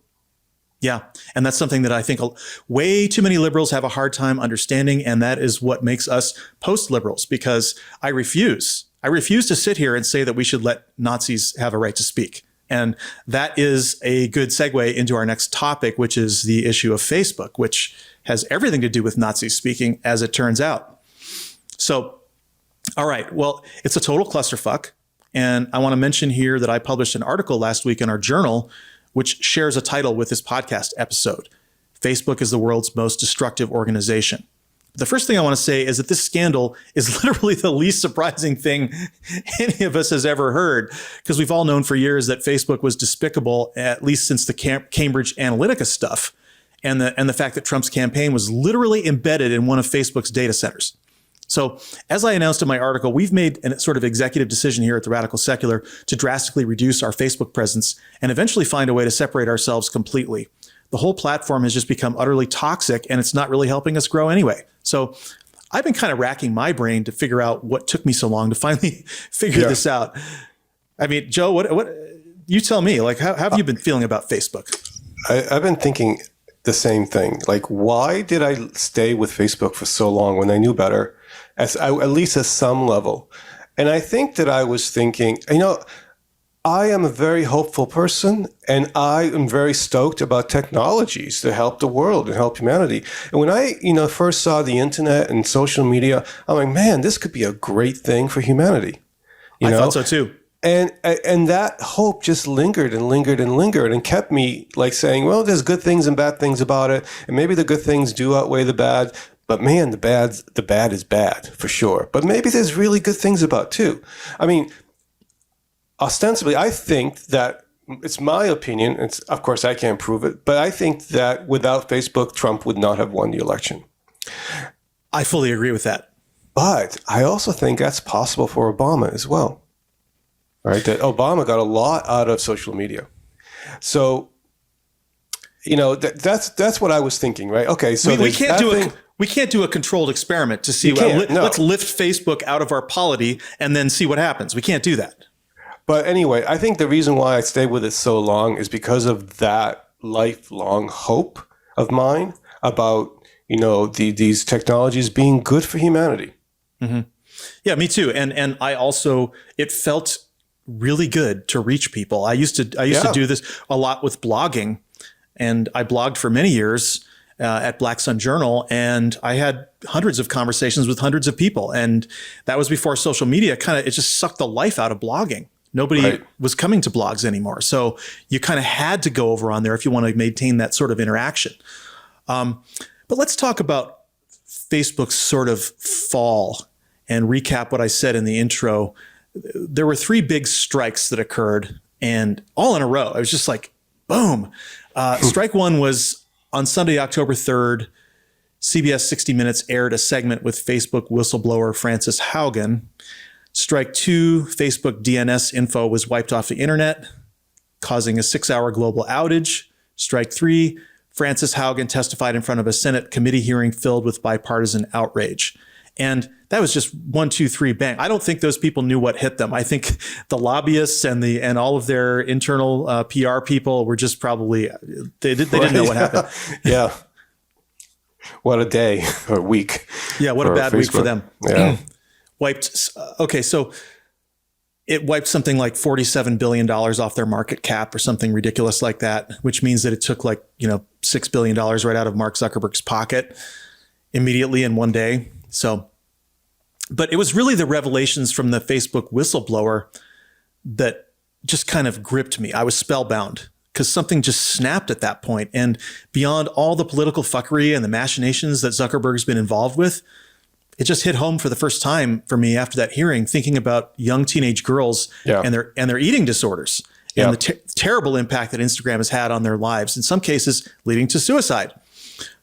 Yeah. And that's something that I think way too many liberals have a hard time understanding. And that is what makes us post-liberals, because I refuse to sit here and say that we should let Nazis have a right to speak. And that is a good segue into our next topic, which is the issue of Facebook, which has everything to do with Nazi speaking, as it turns out. So, all right, well, it's a total clusterfuck. And I want to mention here that I published an article last week in our journal, which shares a title with this podcast episode. Facebook is the world's most destructive organization. The first thing I want to say is that this scandal is literally the least surprising thing any of us has ever heard, because we've all known for years that Facebook was despicable, at least since the Cambridge Analytica stuff, and the fact that Trump's campaign was literally embedded in one of Facebook's data centers. So, as I announced in my article, we've made a sort of executive decision here at the Radical Secular to drastically reduce our Facebook presence and eventually find a way to separate ourselves completely. The whole platform has just become utterly toxic, and it's not really helping us grow anyway. So I've been kind of racking my brain to figure out what took me so long to finally figure this out. I mean, Joe, what you tell me, like, how have you been feeling about Facebook? I've been thinking the same thing. Like, why did I stay with Facebook for so long when I knew better, at least at some level? And I think that I was thinking, I am a very hopeful person, and I am very stoked about technologies to help the world and help humanity. And when I, first saw the internet and social media, I'm like, man, this could be a great thing for humanity. I thought so too. And that hope just lingered and lingered and lingered and kept me like saying, well, there's good things and bad things about it. And maybe the good things do outweigh the bad. But man, the bad is bad for sure. But maybe there's really good things about it too. I mean, ostensibly, I think that it's my opinion. Of course, I can't prove it, but I think that without Facebook, Trump would not have won the election. I fully agree with that. But I also think that's possible for Obama as well. Right? That Obama got a lot out of social media. So, that's what I was thinking, right? Okay, so we can't do a controlled experiment to see. Let's lift Facebook out of our polity and then see what happens. We can't do that. But anyway, I think the reason why I stayed with it so long is because of that lifelong hope of mine about, these technologies being good for humanity. Mm-hmm. Yeah, me too. And I also, it felt really good to reach people. I used to do this a lot with blogging, and I blogged for many years at Black Sun Journal, and I had hundreds of conversations with hundreds of people. And that was before social media it just sucked the life out of blogging. Nobody was coming to blogs anymore. So you kind of had to go over on there if you want to maintain that sort of interaction. But let's talk about Facebook's sort of fall and recap what I said in the intro. There were 3 big strikes that occurred, and all in a row. I was just like, boom. Strike 1 was on Sunday, October 3rd. CBS 60 Minutes aired a segment with Facebook whistleblower Frances Haugen. Strike 2, Facebook DNS info was wiped off the internet, causing a 6-hour global outage. Strike 3, Frances Haugen testified in front of a Senate committee hearing filled with bipartisan outrage. And that was just 1, 2, 3, bang. I don't think those people knew what hit them. I think the lobbyists and all of their internal PR people were just probably, they didn't know what happened. Yeah. What a day or week. Yeah, what a bad week for them. Yeah. So it wiped something like $47 billion off their market cap or something ridiculous like that, which means that it took $6 billion right out of Mark Zuckerberg's pocket immediately in one day. So, but it was really the revelations from the Facebook whistleblower that just kind of gripped me. I was spellbound because something just snapped at that point. And beyond all the political fuckery and the machinations that Zuckerberg's been involved with, it just hit home for the first time for me after that hearing, thinking about young teenage girls and their eating disorders and the terrible impact that Instagram has had on their lives, in some cases leading to suicide.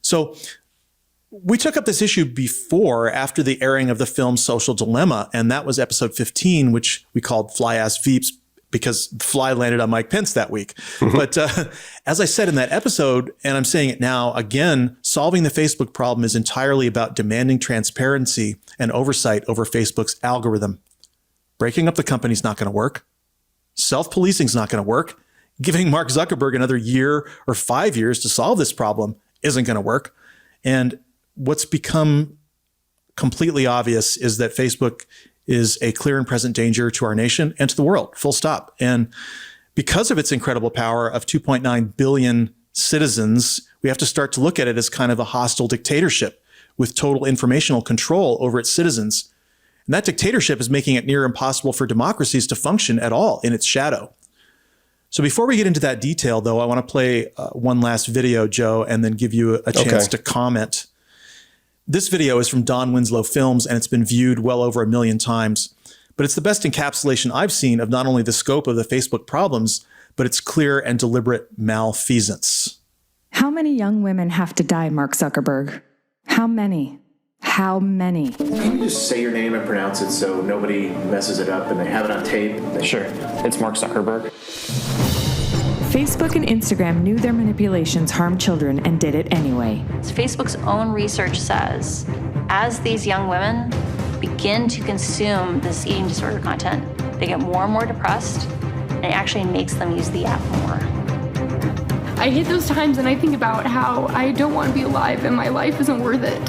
So we took up this issue after the airing of the film Social Dilemma, and that was episode 15, which we called Fly Ass Veeps because the fly landed on Mike Pence that week. But as I said in that episode, and I'm saying it now again, solving the Facebook problem is entirely about demanding transparency and oversight over Facebook's algorithm. Breaking up the company is not going to work. Self-policing is not going to work. Giving Mark Zuckerberg another year or 5 years to solve this problem isn't going to work. And what's become completely obvious is that Facebook is a clear and present danger to our nation and to the world, full stop. And because of its incredible power of 2.9 billion citizens, we have to start to look at it as kind of a hostile dictatorship with total informational control over its citizens. And that dictatorship is making it near impossible for democracies to function at all in its shadow. So before we get into that detail, though, I want to play one last video, Joe, and then give you a chance to comment. This video is from Don Winslow Films, and it's been viewed well over 1 million times. But it's the best encapsulation I've seen of not only the scope of the Facebook problems, but its clear and deliberate malfeasance. How many young women have to die, Mark Zuckerberg? How many? How many? Can you just say your name and pronounce it so nobody messes it up and they have it on tape? Sure. It's Mark Zuckerberg. Facebook and Instagram knew their manipulations harmed children and did it anyway. Facebook's own research says, as these young women begin to consume this eating disorder content, they get more and more depressed, and it actually makes them use the app more. I hit those times and I think about how I don't want to be alive and my life isn't worth it.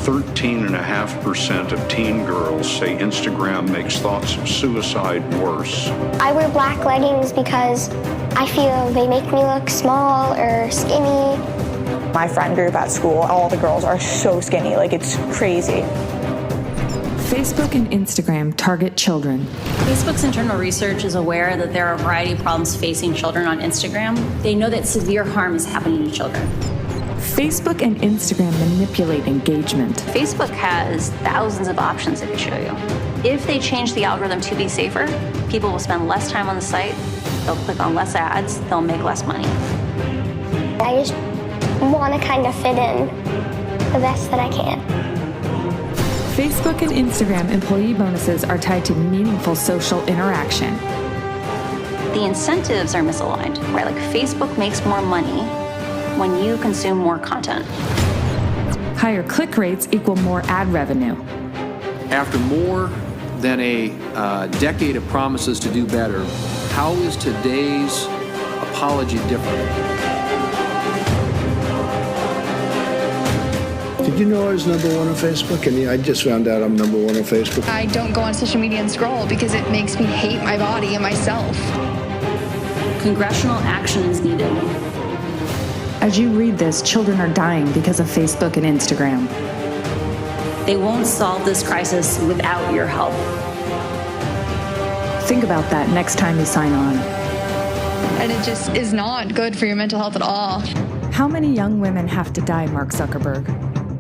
13.5% of teen girls say Instagram makes thoughts of suicide worse. I wear black leggings because I feel they make me look small or skinny. My friend group at school, all the girls are so skinny, like it's crazy. Facebook and Instagram target children. Facebook's internal research is aware that there are a variety of problems facing children on Instagram. They know that severe harm is happening to children. Facebook and Instagram manipulate engagement. Facebook has thousands of options they can show you. If they change the algorithm to be safer, people will spend less time on the site, they'll click on less ads, they'll make less money. I just want to kind of fit in the best that I can. Facebook and Instagram employee bonuses are tied to meaningful social interaction. The incentives are misaligned, right? Like Facebook makes more money when you consume more content. Higher click rates equal more ad revenue. After more than a decade of promises to do better, how is today's apology different? Did you know I was number one on Facebook? And I just found out I'm number one on Facebook. I don't go on social media and scroll because it makes me hate my body and myself. Congressional action is needed. As you read this, children are dying because of Facebook and Instagram. They won't solve this crisis without your help. Think about that next time you sign on. And it just is not good for your mental health at all. How many young women have to die, Mark Zuckerberg?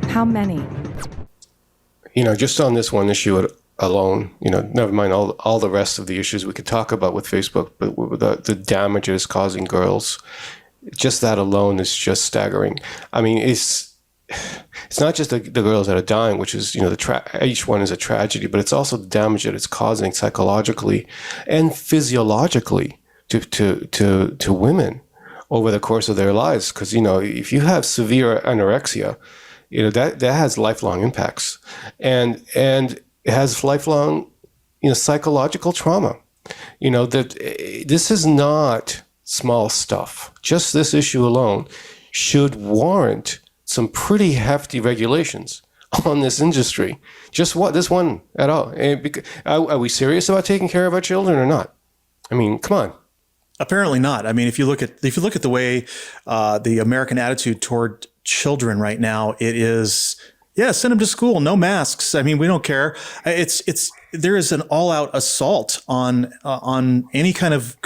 How many? You know, just on this one issue alone, you know, never mind all the rest of the issues we could talk about with Facebook, but the damage it is causing girls, just that alone is just staggering. I mean, it's not just the girls that are dying, which is, you know, each one is a tragedy, but it's also the damage that it's causing psychologically and physiologically to women over the course of their lives. Because, you know, if you have severe anorexia, you know, that has lifelong impacts, and it has lifelong, you know, psychological trauma. You know, that this is not small stuff. Just this issue alone should warrant some pretty hefty regulations on this industry. Just this one at all. Are we serious about taking care of our children or not? I mean, come on. Apparently not. I mean, if you look at the way the American attitude toward children right now, it is, yeah, send them to school, no masks. I mean, we don't care. There is an all-out assault on any kind of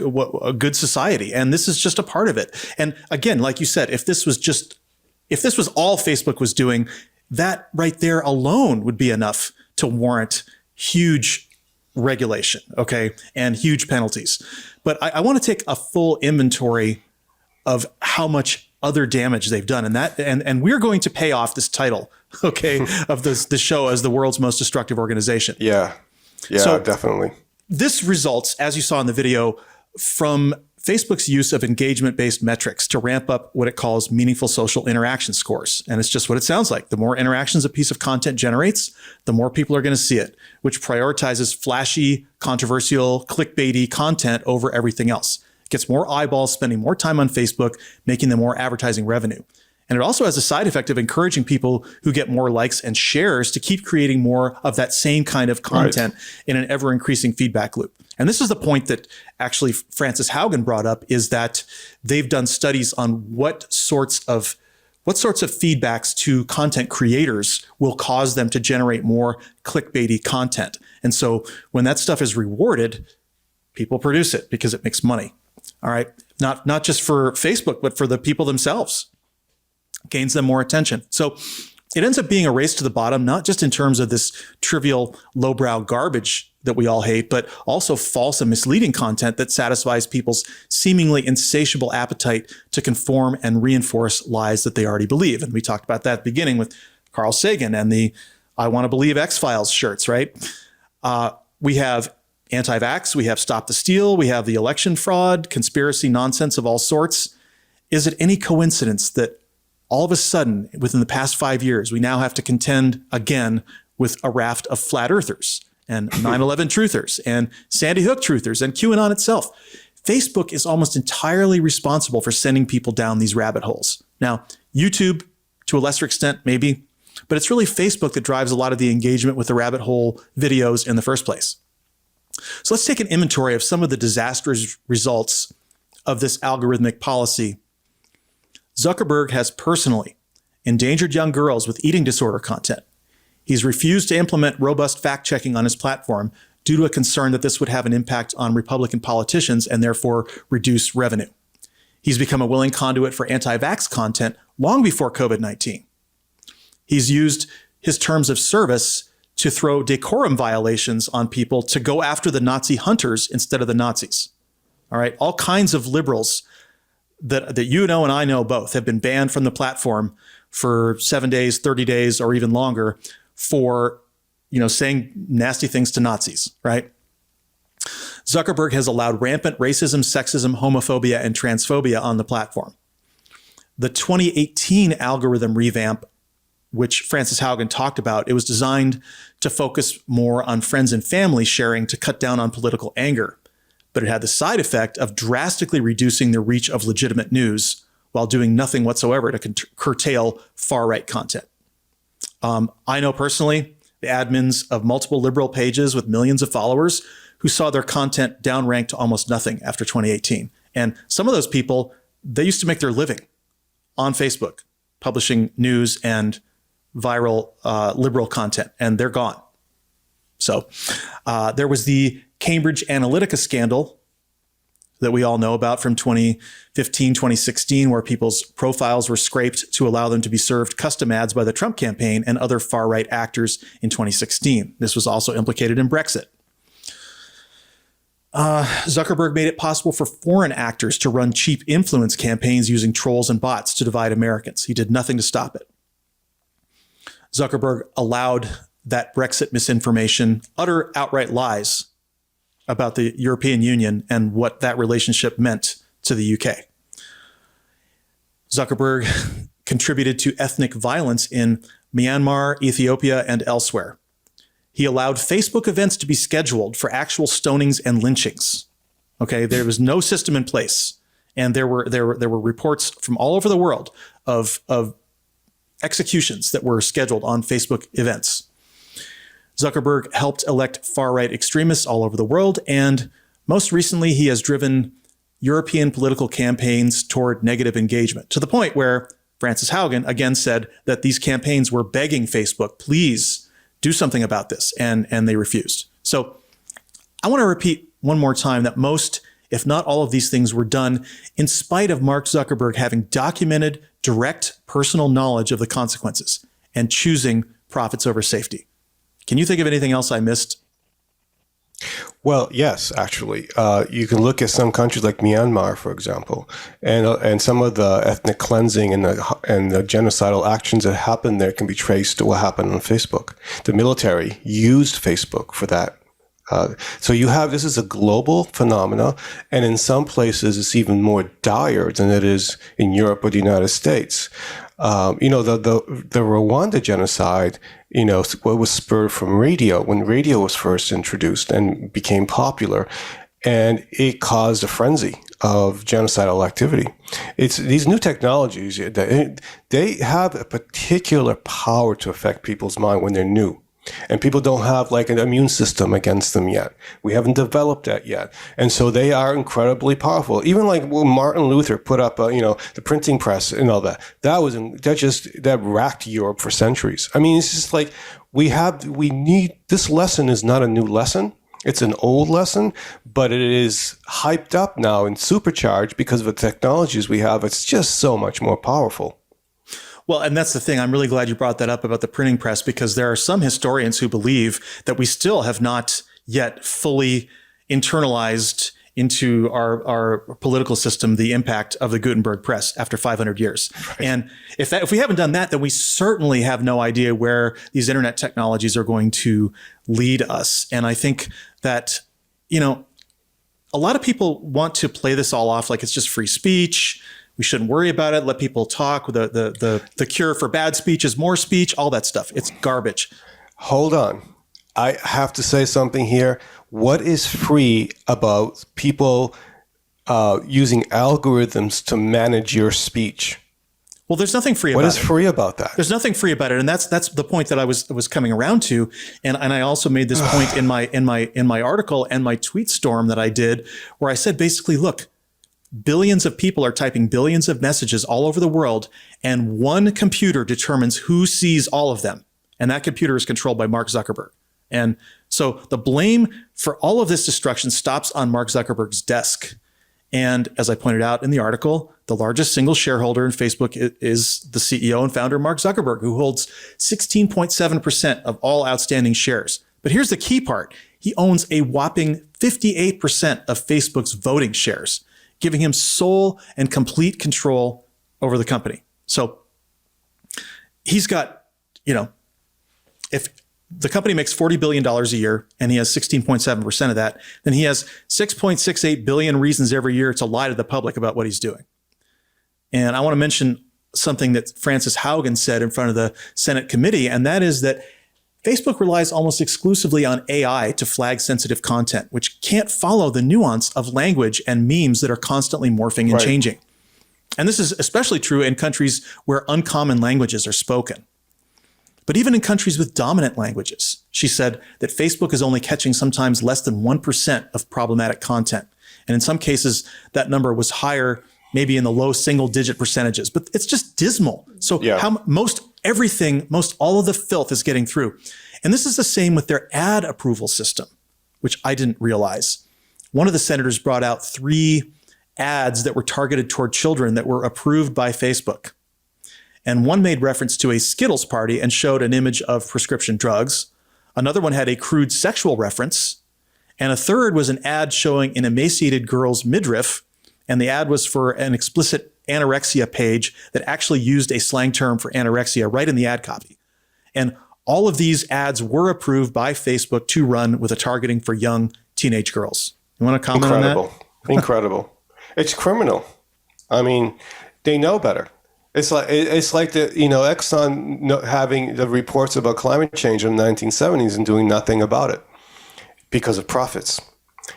a good society, and this is just a part of it. And again, like you said, if this was all Facebook was doing, that right there alone would be enough to warrant huge regulation, okay, and huge penalties. But I want to take a full inventory of how much other damage they've done, and we're going to pay off this title, okay, of this show as the world's most destructive organization. Yeah, so definitely. This results, as you saw in the video, from Facebook's use of engagement-based metrics to ramp up what it calls meaningful social interaction scores. And it's just what it sounds like. The more interactions a piece of content generates, the more people are going to see it, which prioritizes flashy, controversial, clickbaity content over everything else. gets more eyeballs, spending more time on Facebook, making them more advertising revenue. And it also has a side effect of encouraging people who get more likes and shares to keep creating more of that same kind of content in an ever increasing feedback loop. And this is the point that actually Frances Haugen brought up, is that they've done studies on what sorts of feedbacks to content creators will cause them to generate more clickbaity content. And so when that stuff is rewarded, people produce it because it makes money. All right. Not just for Facebook, but for the people themselves. Gains them more attention. So it ends up being a race to the bottom, not just in terms of this trivial lowbrow garbage that we all hate, but also false and misleading content that satisfies people's seemingly insatiable appetite to conform and reinforce lies that they already believe. And we talked about that at the beginning with Carl Sagan and the I Want to Believe X-Files shirts, right? We have anti-vax, we have Stop the Steal, we have the election fraud, conspiracy nonsense of all sorts. Is it any coincidence that all of a sudden, within the past 5 years, we now have to contend again with a raft of flat earthers and 9/11 truthers and Sandy Hook truthers and QAnon itself? Facebook is almost entirely responsible for sending people down these rabbit holes. Now, YouTube, to a lesser extent, maybe, but it's really Facebook that drives a lot of the engagement with the rabbit hole videos in the first place. So let's take an inventory of some of the disastrous results of this algorithmic policy. Zuckerberg has personally endangered young girls with eating disorder content. He's refused to implement robust fact-checking on his platform due to a concern that this would have an impact on Republican politicians and therefore reduce revenue. He's become a willing conduit for anti-vax content long before COVID-19. He's used his terms of service to throw decorum violations on people to go after the Nazi hunters instead of the Nazis. All right, all kinds of liberals that you know and I know both have been banned from the platform for 7 days, 30 days, or even longer for, saying nasty things to Nazis, right? Zuckerberg has allowed rampant racism, sexism, homophobia, and transphobia on the platform. The 2018 algorithm revamp, which Frances Haugen talked about, it was designed to focus more on friends and family sharing to cut down on political anger. But it had the side effect of drastically reducing the reach of legitimate news while doing nothing whatsoever to curtail far-right content. I know personally the admins of multiple liberal pages with millions of followers who saw their content downranked to almost nothing after 2018. And some of those people, they used to make their living on Facebook, publishing news and viral liberal content, and they're gone. So there was the Cambridge Analytica scandal that we all know about from 2015, 2016, where people's profiles were scraped to allow them to be served custom ads by the Trump campaign and other far-right actors in 2016. This was also implicated in Brexit. Zuckerberg made it possible for foreign actors to run cheap influence campaigns using trolls and bots to divide Americans. He did nothing to stop it. Zuckerberg allowed that Brexit misinformation, utter outright lies about the European Union and what that relationship meant to the UK. Zuckerberg contributed to ethnic violence in Myanmar, Ethiopia, and elsewhere. He allowed Facebook events to be scheduled for actual stonings and lynchings. Okay, there was no system in place, and there were reports from all over the world of executions that were scheduled on Facebook events. Zuckerberg helped elect far-right extremists all over the world, and most recently, he has driven European political campaigns toward negative engagement, to the point where Frances Haugen again said that these campaigns were begging Facebook, please do something about this, and they refused. So I want to repeat one more time that most, if not all of these things were done in spite of Mark Zuckerberg having documented direct personal knowledge of the consequences and choosing profits over safety. Can you think of anything else I missed? Well, yes, actually. You can look at some countries like Myanmar, for example, and some of the ethnic cleansing and the genocidal actions that happened there can be traced to what happened on Facebook. The military used Facebook for that. So this is a global phenomena, and in some places it's even more dire than it is in Europe or the United States. The Rwanda genocide, what was spurred from radio, when radio was first introduced and became popular. and it caused a frenzy of genocidal activity. It's these new technologies, they have a particular power to affect people's mind when they're new. And people don't have like an immune system against them yet. We haven't developed that yet. And so they are incredibly powerful. Even like when Martin Luther put up, the printing press and all that, that racked Europe for centuries. I mean, it's just like this lesson is not a new lesson. It's an old lesson, but it is hyped up now and supercharged because of the technologies we have. It's just so much more powerful. Well, and that's the thing. I'm really glad you brought that up about the printing press, because there are some historians who believe that we still have not yet fully internalized into our political system the impact of the Gutenberg press after 500 years. Right. And if we haven't done that, then we certainly have no idea where these internet technologies are going to lead us. And I think that, a lot of people want to play this all off like it's just free speech. We shouldn't worry about it. Let people talk. The cure for bad speech is more speech, all that stuff. It's garbage. Hold on. I have to say something here. What is free about people using algorithms to manage your speech? Well, there's nothing free about it. What is free about that? There's nothing free about it. And that's the point that I was coming around to. And I also made this point in my article and my tweet storm that I did, where I said, basically, look, billions of people are typing billions of messages all over the world, and one computer determines who sees all of them. And that computer is controlled by Mark Zuckerberg. And so the blame for all of this destruction stops on Mark Zuckerberg's desk. And as I pointed out in the article, the largest single shareholder in Facebook is the CEO and founder, Mark Zuckerberg, who holds 16.7% of all outstanding shares. But here's the key part. He owns a whopping 58% of Facebook's voting shares, giving him sole and complete control over the company. So he's got, if the company makes $40 billion a year and he has 16.7% of that, then he has 6.68 billion reasons every year to lie to the public about what he's doing. And I want to mention something that Frances Haugen said in front of the Senate committee, and that is that Facebook relies almost exclusively on AI to flag sensitive content, which can't follow the nuance of language and memes that are constantly morphing and changing. And this is especially true in countries where uncommon languages are spoken. But even in countries with dominant languages, she said that Facebook is only catching sometimes less than 1% of problematic content. And in some cases, that number was higher, maybe in the low single-digit percentages. But it's just dismal. So most all of the filth is getting through. And this is the same with their ad approval system, which I didn't realize. One of the senators brought out 3 ads that were targeted toward children that were approved by Facebook. And one made reference to a Skittles party and showed an image of prescription drugs. Another one had a crude sexual reference. And a third was an ad showing an emaciated girl's midriff. And the ad was for an explicit anorexia page that actually used a slang term for anorexia right in the ad copy. And all of these ads were approved by Facebook to run with a targeting for young teenage girls. You want to comment on that? Incredible. It's criminal. I mean, they know better. It's like the Exxon having the reports about climate change in the 1970s and doing nothing about it because of profits.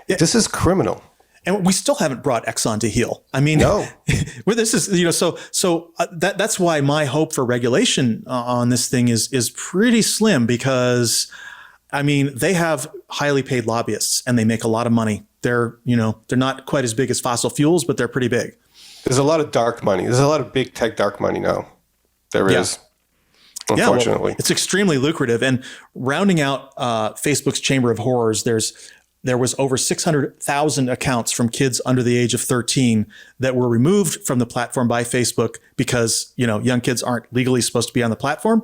Yeah. This is criminal. And we still haven't brought Exxon to heel. I mean, no. This is that's why my hope for regulation on this thing is pretty slim, because I mean, they have highly paid lobbyists and they make a lot of money. They're not quite as big as fossil fuels, but they're pretty big. There's a lot of dark money. There's a lot of big tech dark money now. There is, unfortunately. It's extremely lucrative. And rounding out Facebook's Chamber of Horrors, there was over 600,000 accounts from kids under the age of 13 that were removed from the platform by Facebook because, young kids aren't legally supposed to be on the platform.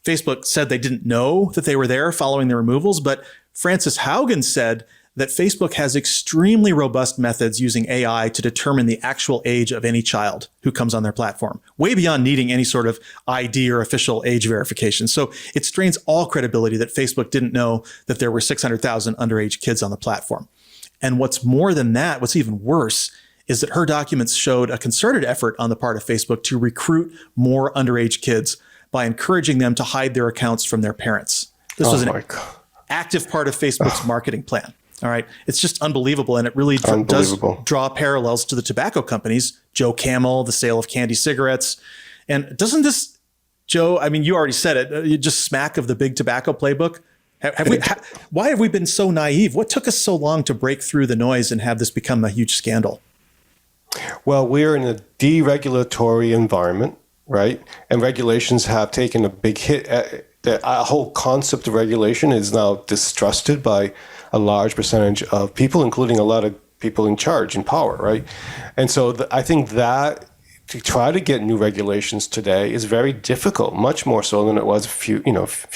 Facebook said they didn't know that they were there following the removals, but Frances Haugen said that Facebook has extremely robust methods using AI to determine the actual age of any child who comes on their platform, way beyond needing any sort of ID or official age verification. So it strains all credibility that Facebook didn't know that there were 600,000 underage kids on the platform. And what's more than that, what's even worse, is that her documents showed a concerted effort on the part of Facebook to recruit more underage kids by encouraging them to hide their accounts from their parents. This was an active part of Facebook's marketing plan. All right. It's just unbelievable. And it really does draw parallels to the tobacco companies, Joe Camel, the sale of candy cigarettes. And doesn't this, Joe, I mean, you already said it, you just smack of the big tobacco playbook. Why have we been so naive? What took us so long to break through the noise and have this become a huge scandal? Well, we're in a deregulatory environment, right? And regulations have taken a big hit. The whole concept of regulation is now distrusted by a large percentage of people, including a lot of people in charge, in power, right? And so I think that to try to get new regulations today is very difficult, much more so than it was a few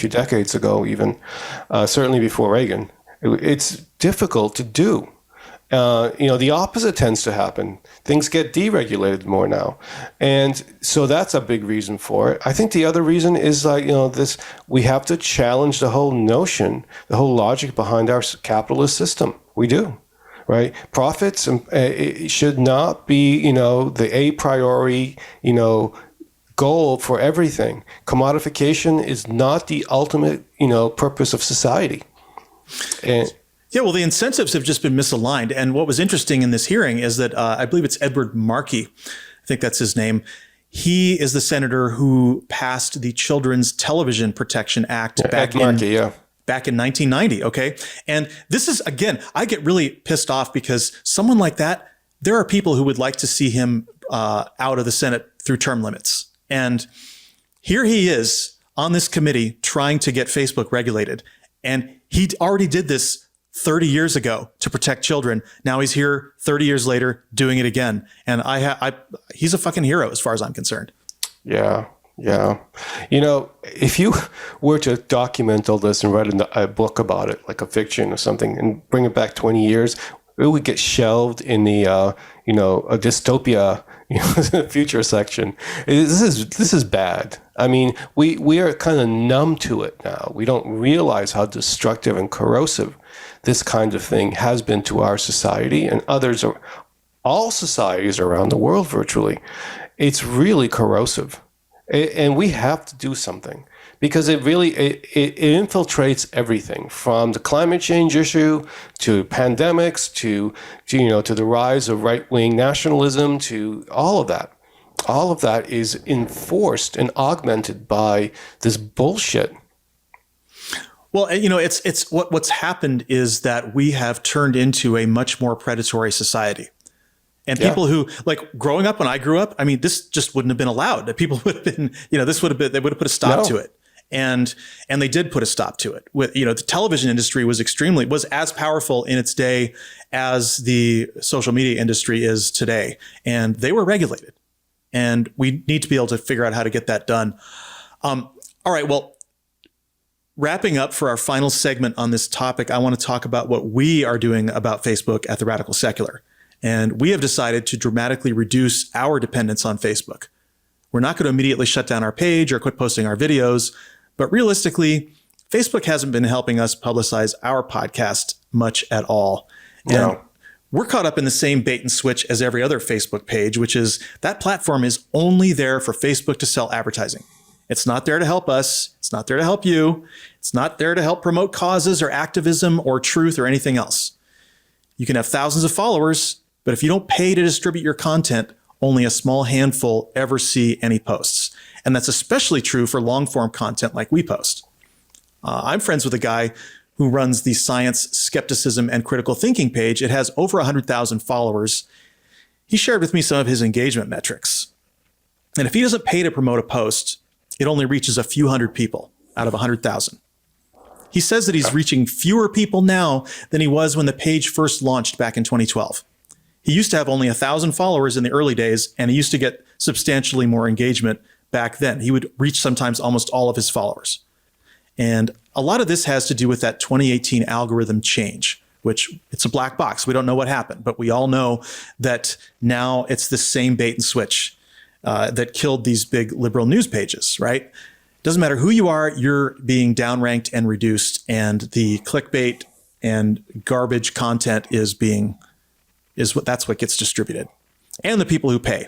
decades ago, even certainly before Reagan. It's difficult to do. The opposite tends to happen. Things get deregulated more now. And so that's a big reason for it. I think the other reason is we have to challenge the whole notion, the whole logic behind our capitalist system. We do, right? Profits should not be, the a priori, goal for everything. Commodification is not the ultimate, purpose of society. And yeah, well, the incentives have just been misaligned. And what was interesting in this hearing is that I believe it's Edward Markey, I think that's his name. He is the senator who passed the Children's Television Protection Act back in 1990. Okay. And this is, again, I get really pissed off because someone like that, there are people who would like to see him out of the Senate through term limits. And here he is on this committee trying to get Facebook regulated. And he already did this 30 years ago to protect children. Now he's here 30 years later doing it again. And he's a fucking hero as far as I'm concerned. Yeah. Yeah. If you were to document all this and write a book about it, like a fiction or something, and bring it back 20 years, it would get shelved in the, a dystopia, future section. This is bad. I mean, we are kind of numb to it now. We don't realize how destructive and corrosive this kind of thing has been to our society and all societies around the world virtually. It's really corrosive. And we have to do something because it infiltrates everything from the climate change issue to pandemics to the rise of right-wing nationalism to all of that. All of that is enforced and augmented by this bullshit. Well, it's what's happened is that we have turned into a much more predatory society. And people who, like, growing up when I grew up, I mean, this just wouldn't have been allowed. People would have been, they would have put a stop to it. And they did put a stop to it. The television industry was as powerful in its day as the social media industry is today. And they were regulated. And we need to be able to figure out how to get that done. All right, well, wrapping up for our final segment on this topic, I want to talk about what we are doing about Facebook at the Radical Secular. And we have decided to dramatically reduce our dependence on Facebook. We're not going to immediately shut down our page or quit posting our videos, but realistically, Facebook hasn't been helping us publicize our podcast much at all. No. And we're caught up in the same bait and switch as every other Facebook page, which is that platform is only there for Facebook to sell advertising. It's not there to help us. It's not there to help you. It's not there to help promote causes or activism or truth or anything else. You can have thousands of followers, but if you don't pay to distribute your content, only a small handful ever see any posts. And that's especially true for long form content like we post. I'm friends with a guy who runs the Science, Skepticism, and Critical Thinking page. It has over 100,000 followers. He shared with me some of his engagement metrics. And if he doesn't pay to promote a post, it only reaches a few hundred people out of 100,000. He says that he's reaching fewer people now than he was when the page first launched back in 2012. He used to have only 1,000 followers in the early days, and he used to get substantially more engagement back then. He would reach sometimes almost all of his followers. And a lot of this has to do with that 2018 algorithm change, which it's a black box. We don't know what happened, but we all know that now it's the same bait and switch that killed these big liberal news pages, right? Doesn't matter who you are, you're being downranked and reduced, and the clickbait and garbage content that's what gets distributed, and the people who pay.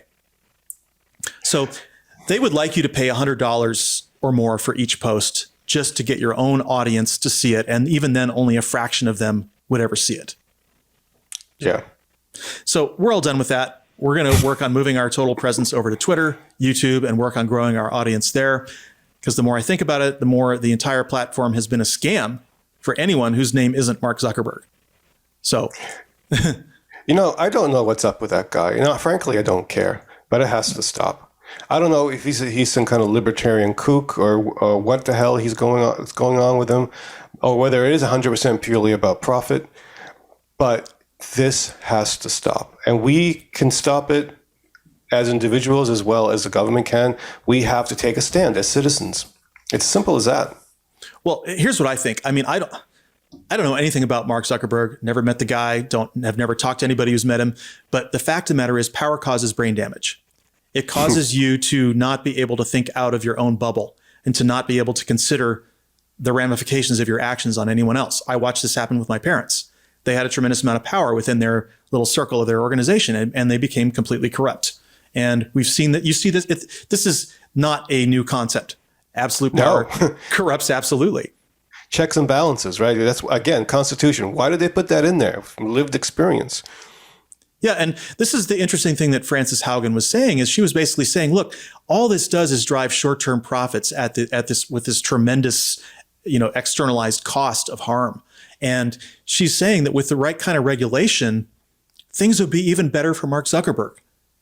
So they would like you to pay $100 or more for each post just to get your own audience to see it. And even then, only a fraction of them would ever see it. Yeah. So we're all done with that. We're going to work on moving our total presence over to Twitter, YouTube, and work on growing our audience there. Because the more I think about it, the more the entire platform has been a scam for anyone whose name isn't Mark Zuckerberg. So, I don't know what's up with that guy. Frankly, I don't care, but it has to stop. I don't know if he's some kind of libertarian kook or what the hell is going on with him, or whether it is 100% purely about profit. But this has to stop, and we can stop it as individuals as well as the government can. We have to take a stand as citizens. It's simple as that. Well, here's what I think. I mean, I don't know anything about Mark Zuckerberg. Never met the guy. Have never talked to anybody who's met him. But the fact of the matter is, power causes brain damage. It causes you to not be able to think out of your own bubble and to not be able to consider the ramifications of your actions on anyone else. I watched this happen with my parents. They had a tremendous amount of power within their little circle of their organization, and they became completely corrupt. And we've seen that. You see this. This is not a new concept. Absolute power corrupts absolutely. Checks and balances, right? That's, again, Constitution. Why did they put that in there? From lived experience. Yeah, and this is the interesting thing that Frances Haugen was saying, is she was basically saying, look, all this does is drive short-term profits with this tremendous, externalized cost of harm. And she's saying that with the right kind of regulation, things would be even better for Mark Zuckerberg.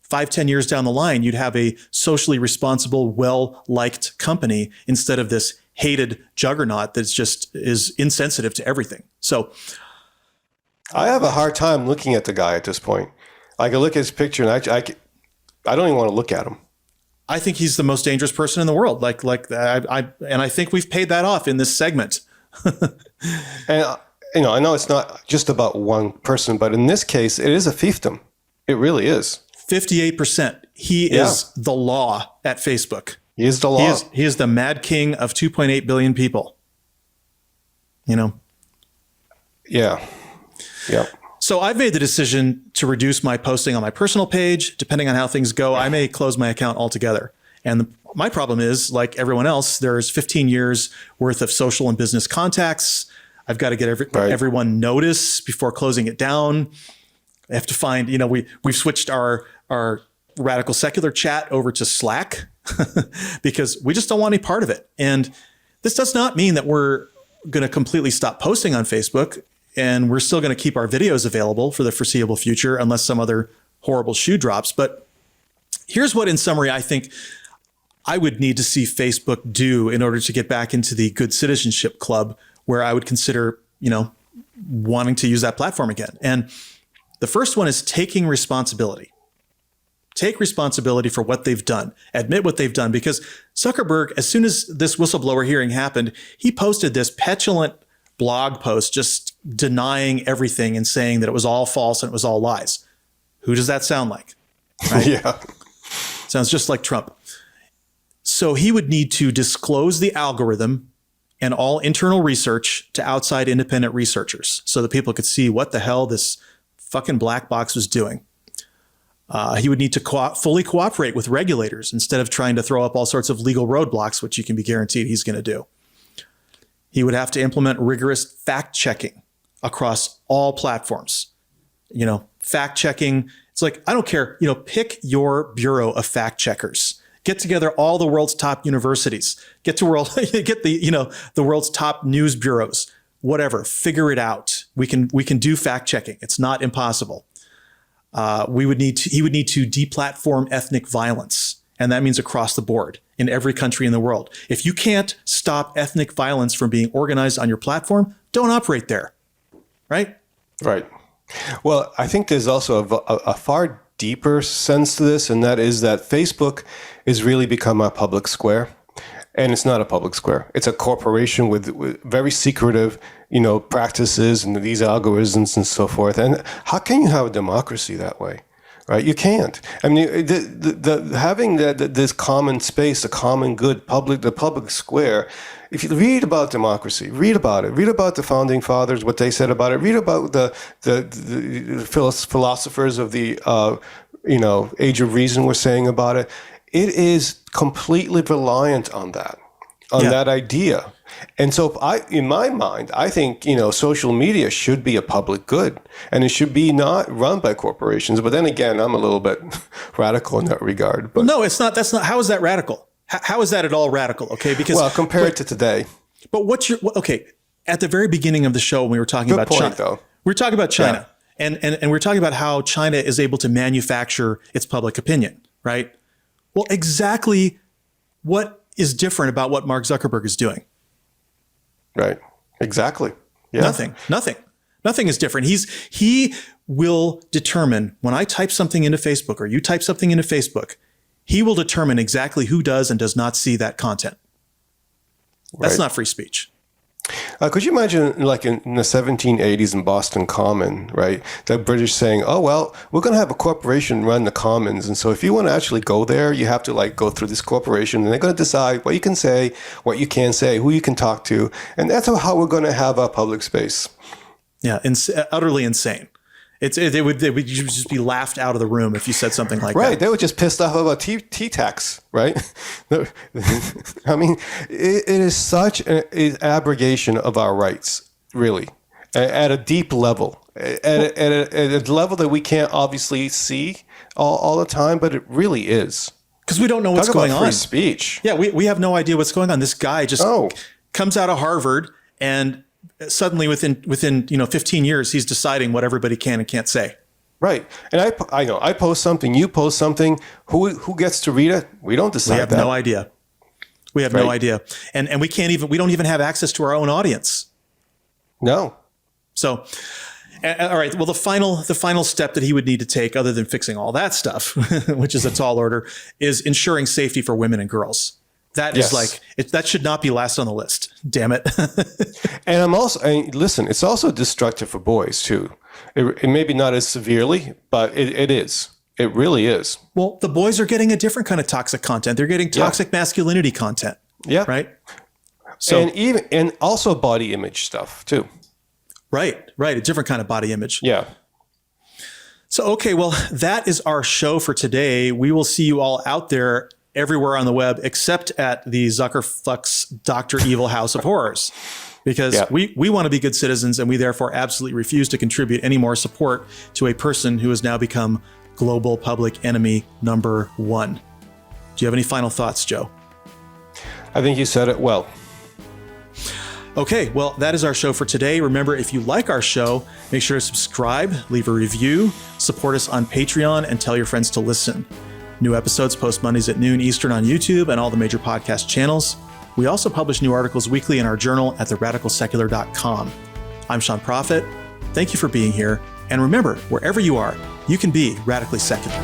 5-10 years down the line, you'd have a socially responsible, well-liked company instead of this hated juggernaut that's just is insensitive to everything. So I have a hard time looking at the guy at this point. I can look at his picture and I don't even want to look at him. I think he's the most dangerous person in the world. I think we've paid that off in this segment. And I know it's not just about one person, but in this case, it is a fiefdom. It really is. 58%. He is the law at Facebook. He is the law. He is the mad king of 2.8 billion people. Yeah. Yeah. So I've made the decision to reduce my posting on my personal page. Depending on how things go, I may close my account altogether. And my problem is, like everyone else, there's 15 years worth of social and business contacts. I've got to get everyone notice before closing it down. I have to find, we've switched our radical secular chat over to Slack because we just don't want any part of it. And this does not mean that we're going to completely stop posting on Facebook, and we're still going to keep our videos available for the foreseeable future unless some other horrible shoe drops. But here's what, in summary, I think I would need to see Facebook do in order to get back into the good citizenship club, where I would consider, wanting to use that platform again. And the first one is taking responsibility. Take responsibility for what they've done. Admit what they've done. Because Zuckerberg, as soon as this whistleblower hearing happened, he posted this petulant blog post just denying everything and saying that it was all false and it was all lies. Who does that sound like? Right? Yeah. Sounds just like Trump. So he would need to disclose the algorithm and all internal research to outside independent researchers so that people could see what the hell this fucking black box was doing. He would need to fully cooperate with regulators instead of trying to throw up all sorts of legal roadblocks, which you can be guaranteed he's going to do. He would have to implement rigorous fact checking across all platforms. Fact checking. It's like, I don't care, pick your bureau of fact checkers. Get together all the world's top universities. Get the world's top news bureaus. Whatever, figure it out. We can do fact checking. It's not impossible. He would need to deplatform ethnic violence, and that means across the board in every country in the world. If you can't stop ethnic violence from being organized on your platform, don't operate there, right? Right. Well, I think there's also a far deeper sense to this, and that is that Facebook has really become a public square. And it's not a public square. It's a corporation with very secretive, practices and these algorithms and so forth. And how can you have a democracy that way, right? You can't. I mean, having this common space, a common good, the public square. If you read about democracy, read about it. Read about the founding fathers, what they said about it. Read about the philosophers of the Age of Reason were saying about it. It is completely reliant on that. on that idea. And so in my mind, I think, social media should be a public good, and it should be not run by corporations. But then again, I'm a little bit radical in that regard. But no, it's not. That's not. How is that radical? How is that at all radical? Okay. Because compared to today. But okay. At the very beginning of the show, when we were talking about China, we were talking about China, and we're talking about how China is able to manufacture its public opinion, right? Well, exactly what is different about what Mark Zuckerberg is doing? Right. Exactly. Yeah. Nothing is different. He will determine when I type something into Facebook or you type something into Facebook, he will determine exactly who does and does not see that content. That's not free speech. Could you imagine, like in the 1780s in Boston Common, right? The British saying, "Oh well, we're going to have a corporation run the Commons, and so if you want to actually go there, you have to go through this corporation, and they're going to decide what you can say, what you can't say, who you can talk to, and that's how we're going to have our public space." Yeah, utterly insane. They would just be laughed out of the room if you said something like that. Right, they were just pissed off about T-tax, right? I mean, it is such an abrogation of our rights, really, at a deep level, at a level that we can't obviously see all the time, but it really is. Because we don't know what's going on. Free speech. Yeah, we have no idea what's going on. This guy just comes out of Harvard and suddenly within 15 years, he's deciding what everybody can and can't say. Right. And I know I post something, you post something. Who gets to read it? We don't decide. We have no idea. We have no idea. And we don't even have access to our own audience. No. So, all right. Well, the final step that he would need to take, other than fixing all that stuff, which is a tall order, is ensuring safety for women and girls. That is that should not be last on the list. Damn it. And listen, it's also destructive for boys too. It maybe not as severely, but it is. It really is. Well, the boys are getting a different kind of toxic content. They're getting toxic masculinity content. Yeah. Right. So, and also body image stuff too. Right. A different kind of body image. Yeah. So, okay, well, that is our show for today. We will see you all out there everywhere on the web, except at the Zuckerfuck's Dr. Evil House of Horrors, because we want to be good citizens, and we therefore absolutely refuse to contribute any more support to a person who has now become global public enemy number one. Do you have any final thoughts, Joe? I think you said it well. Okay, well, that is our show for today. Remember, if you like our show, make sure to subscribe, leave a review, support us on Patreon, and tell your friends to listen. New episodes post Mondays at noon Eastern on YouTube and all the major podcast channels. We also publish new articles weekly in our journal at theradicalsecular.com. I'm Sean Prophet. Thank you for being here. And remember, wherever you are, you can be radically secular.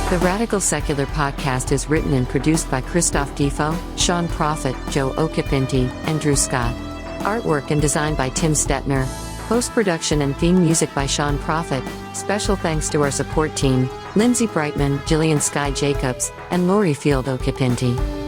The Radical Secular podcast is written and produced by Christoph Defoe, Sean Prophet, Joe Okipinti, and Drew Scott. Artwork and design by Tim Stetner. Post-production and theme music by Sean Prophet. Special thanks to our support team, Lindsay Brightman, Jillian Sky Jacobs, and Lori Field Okipinti.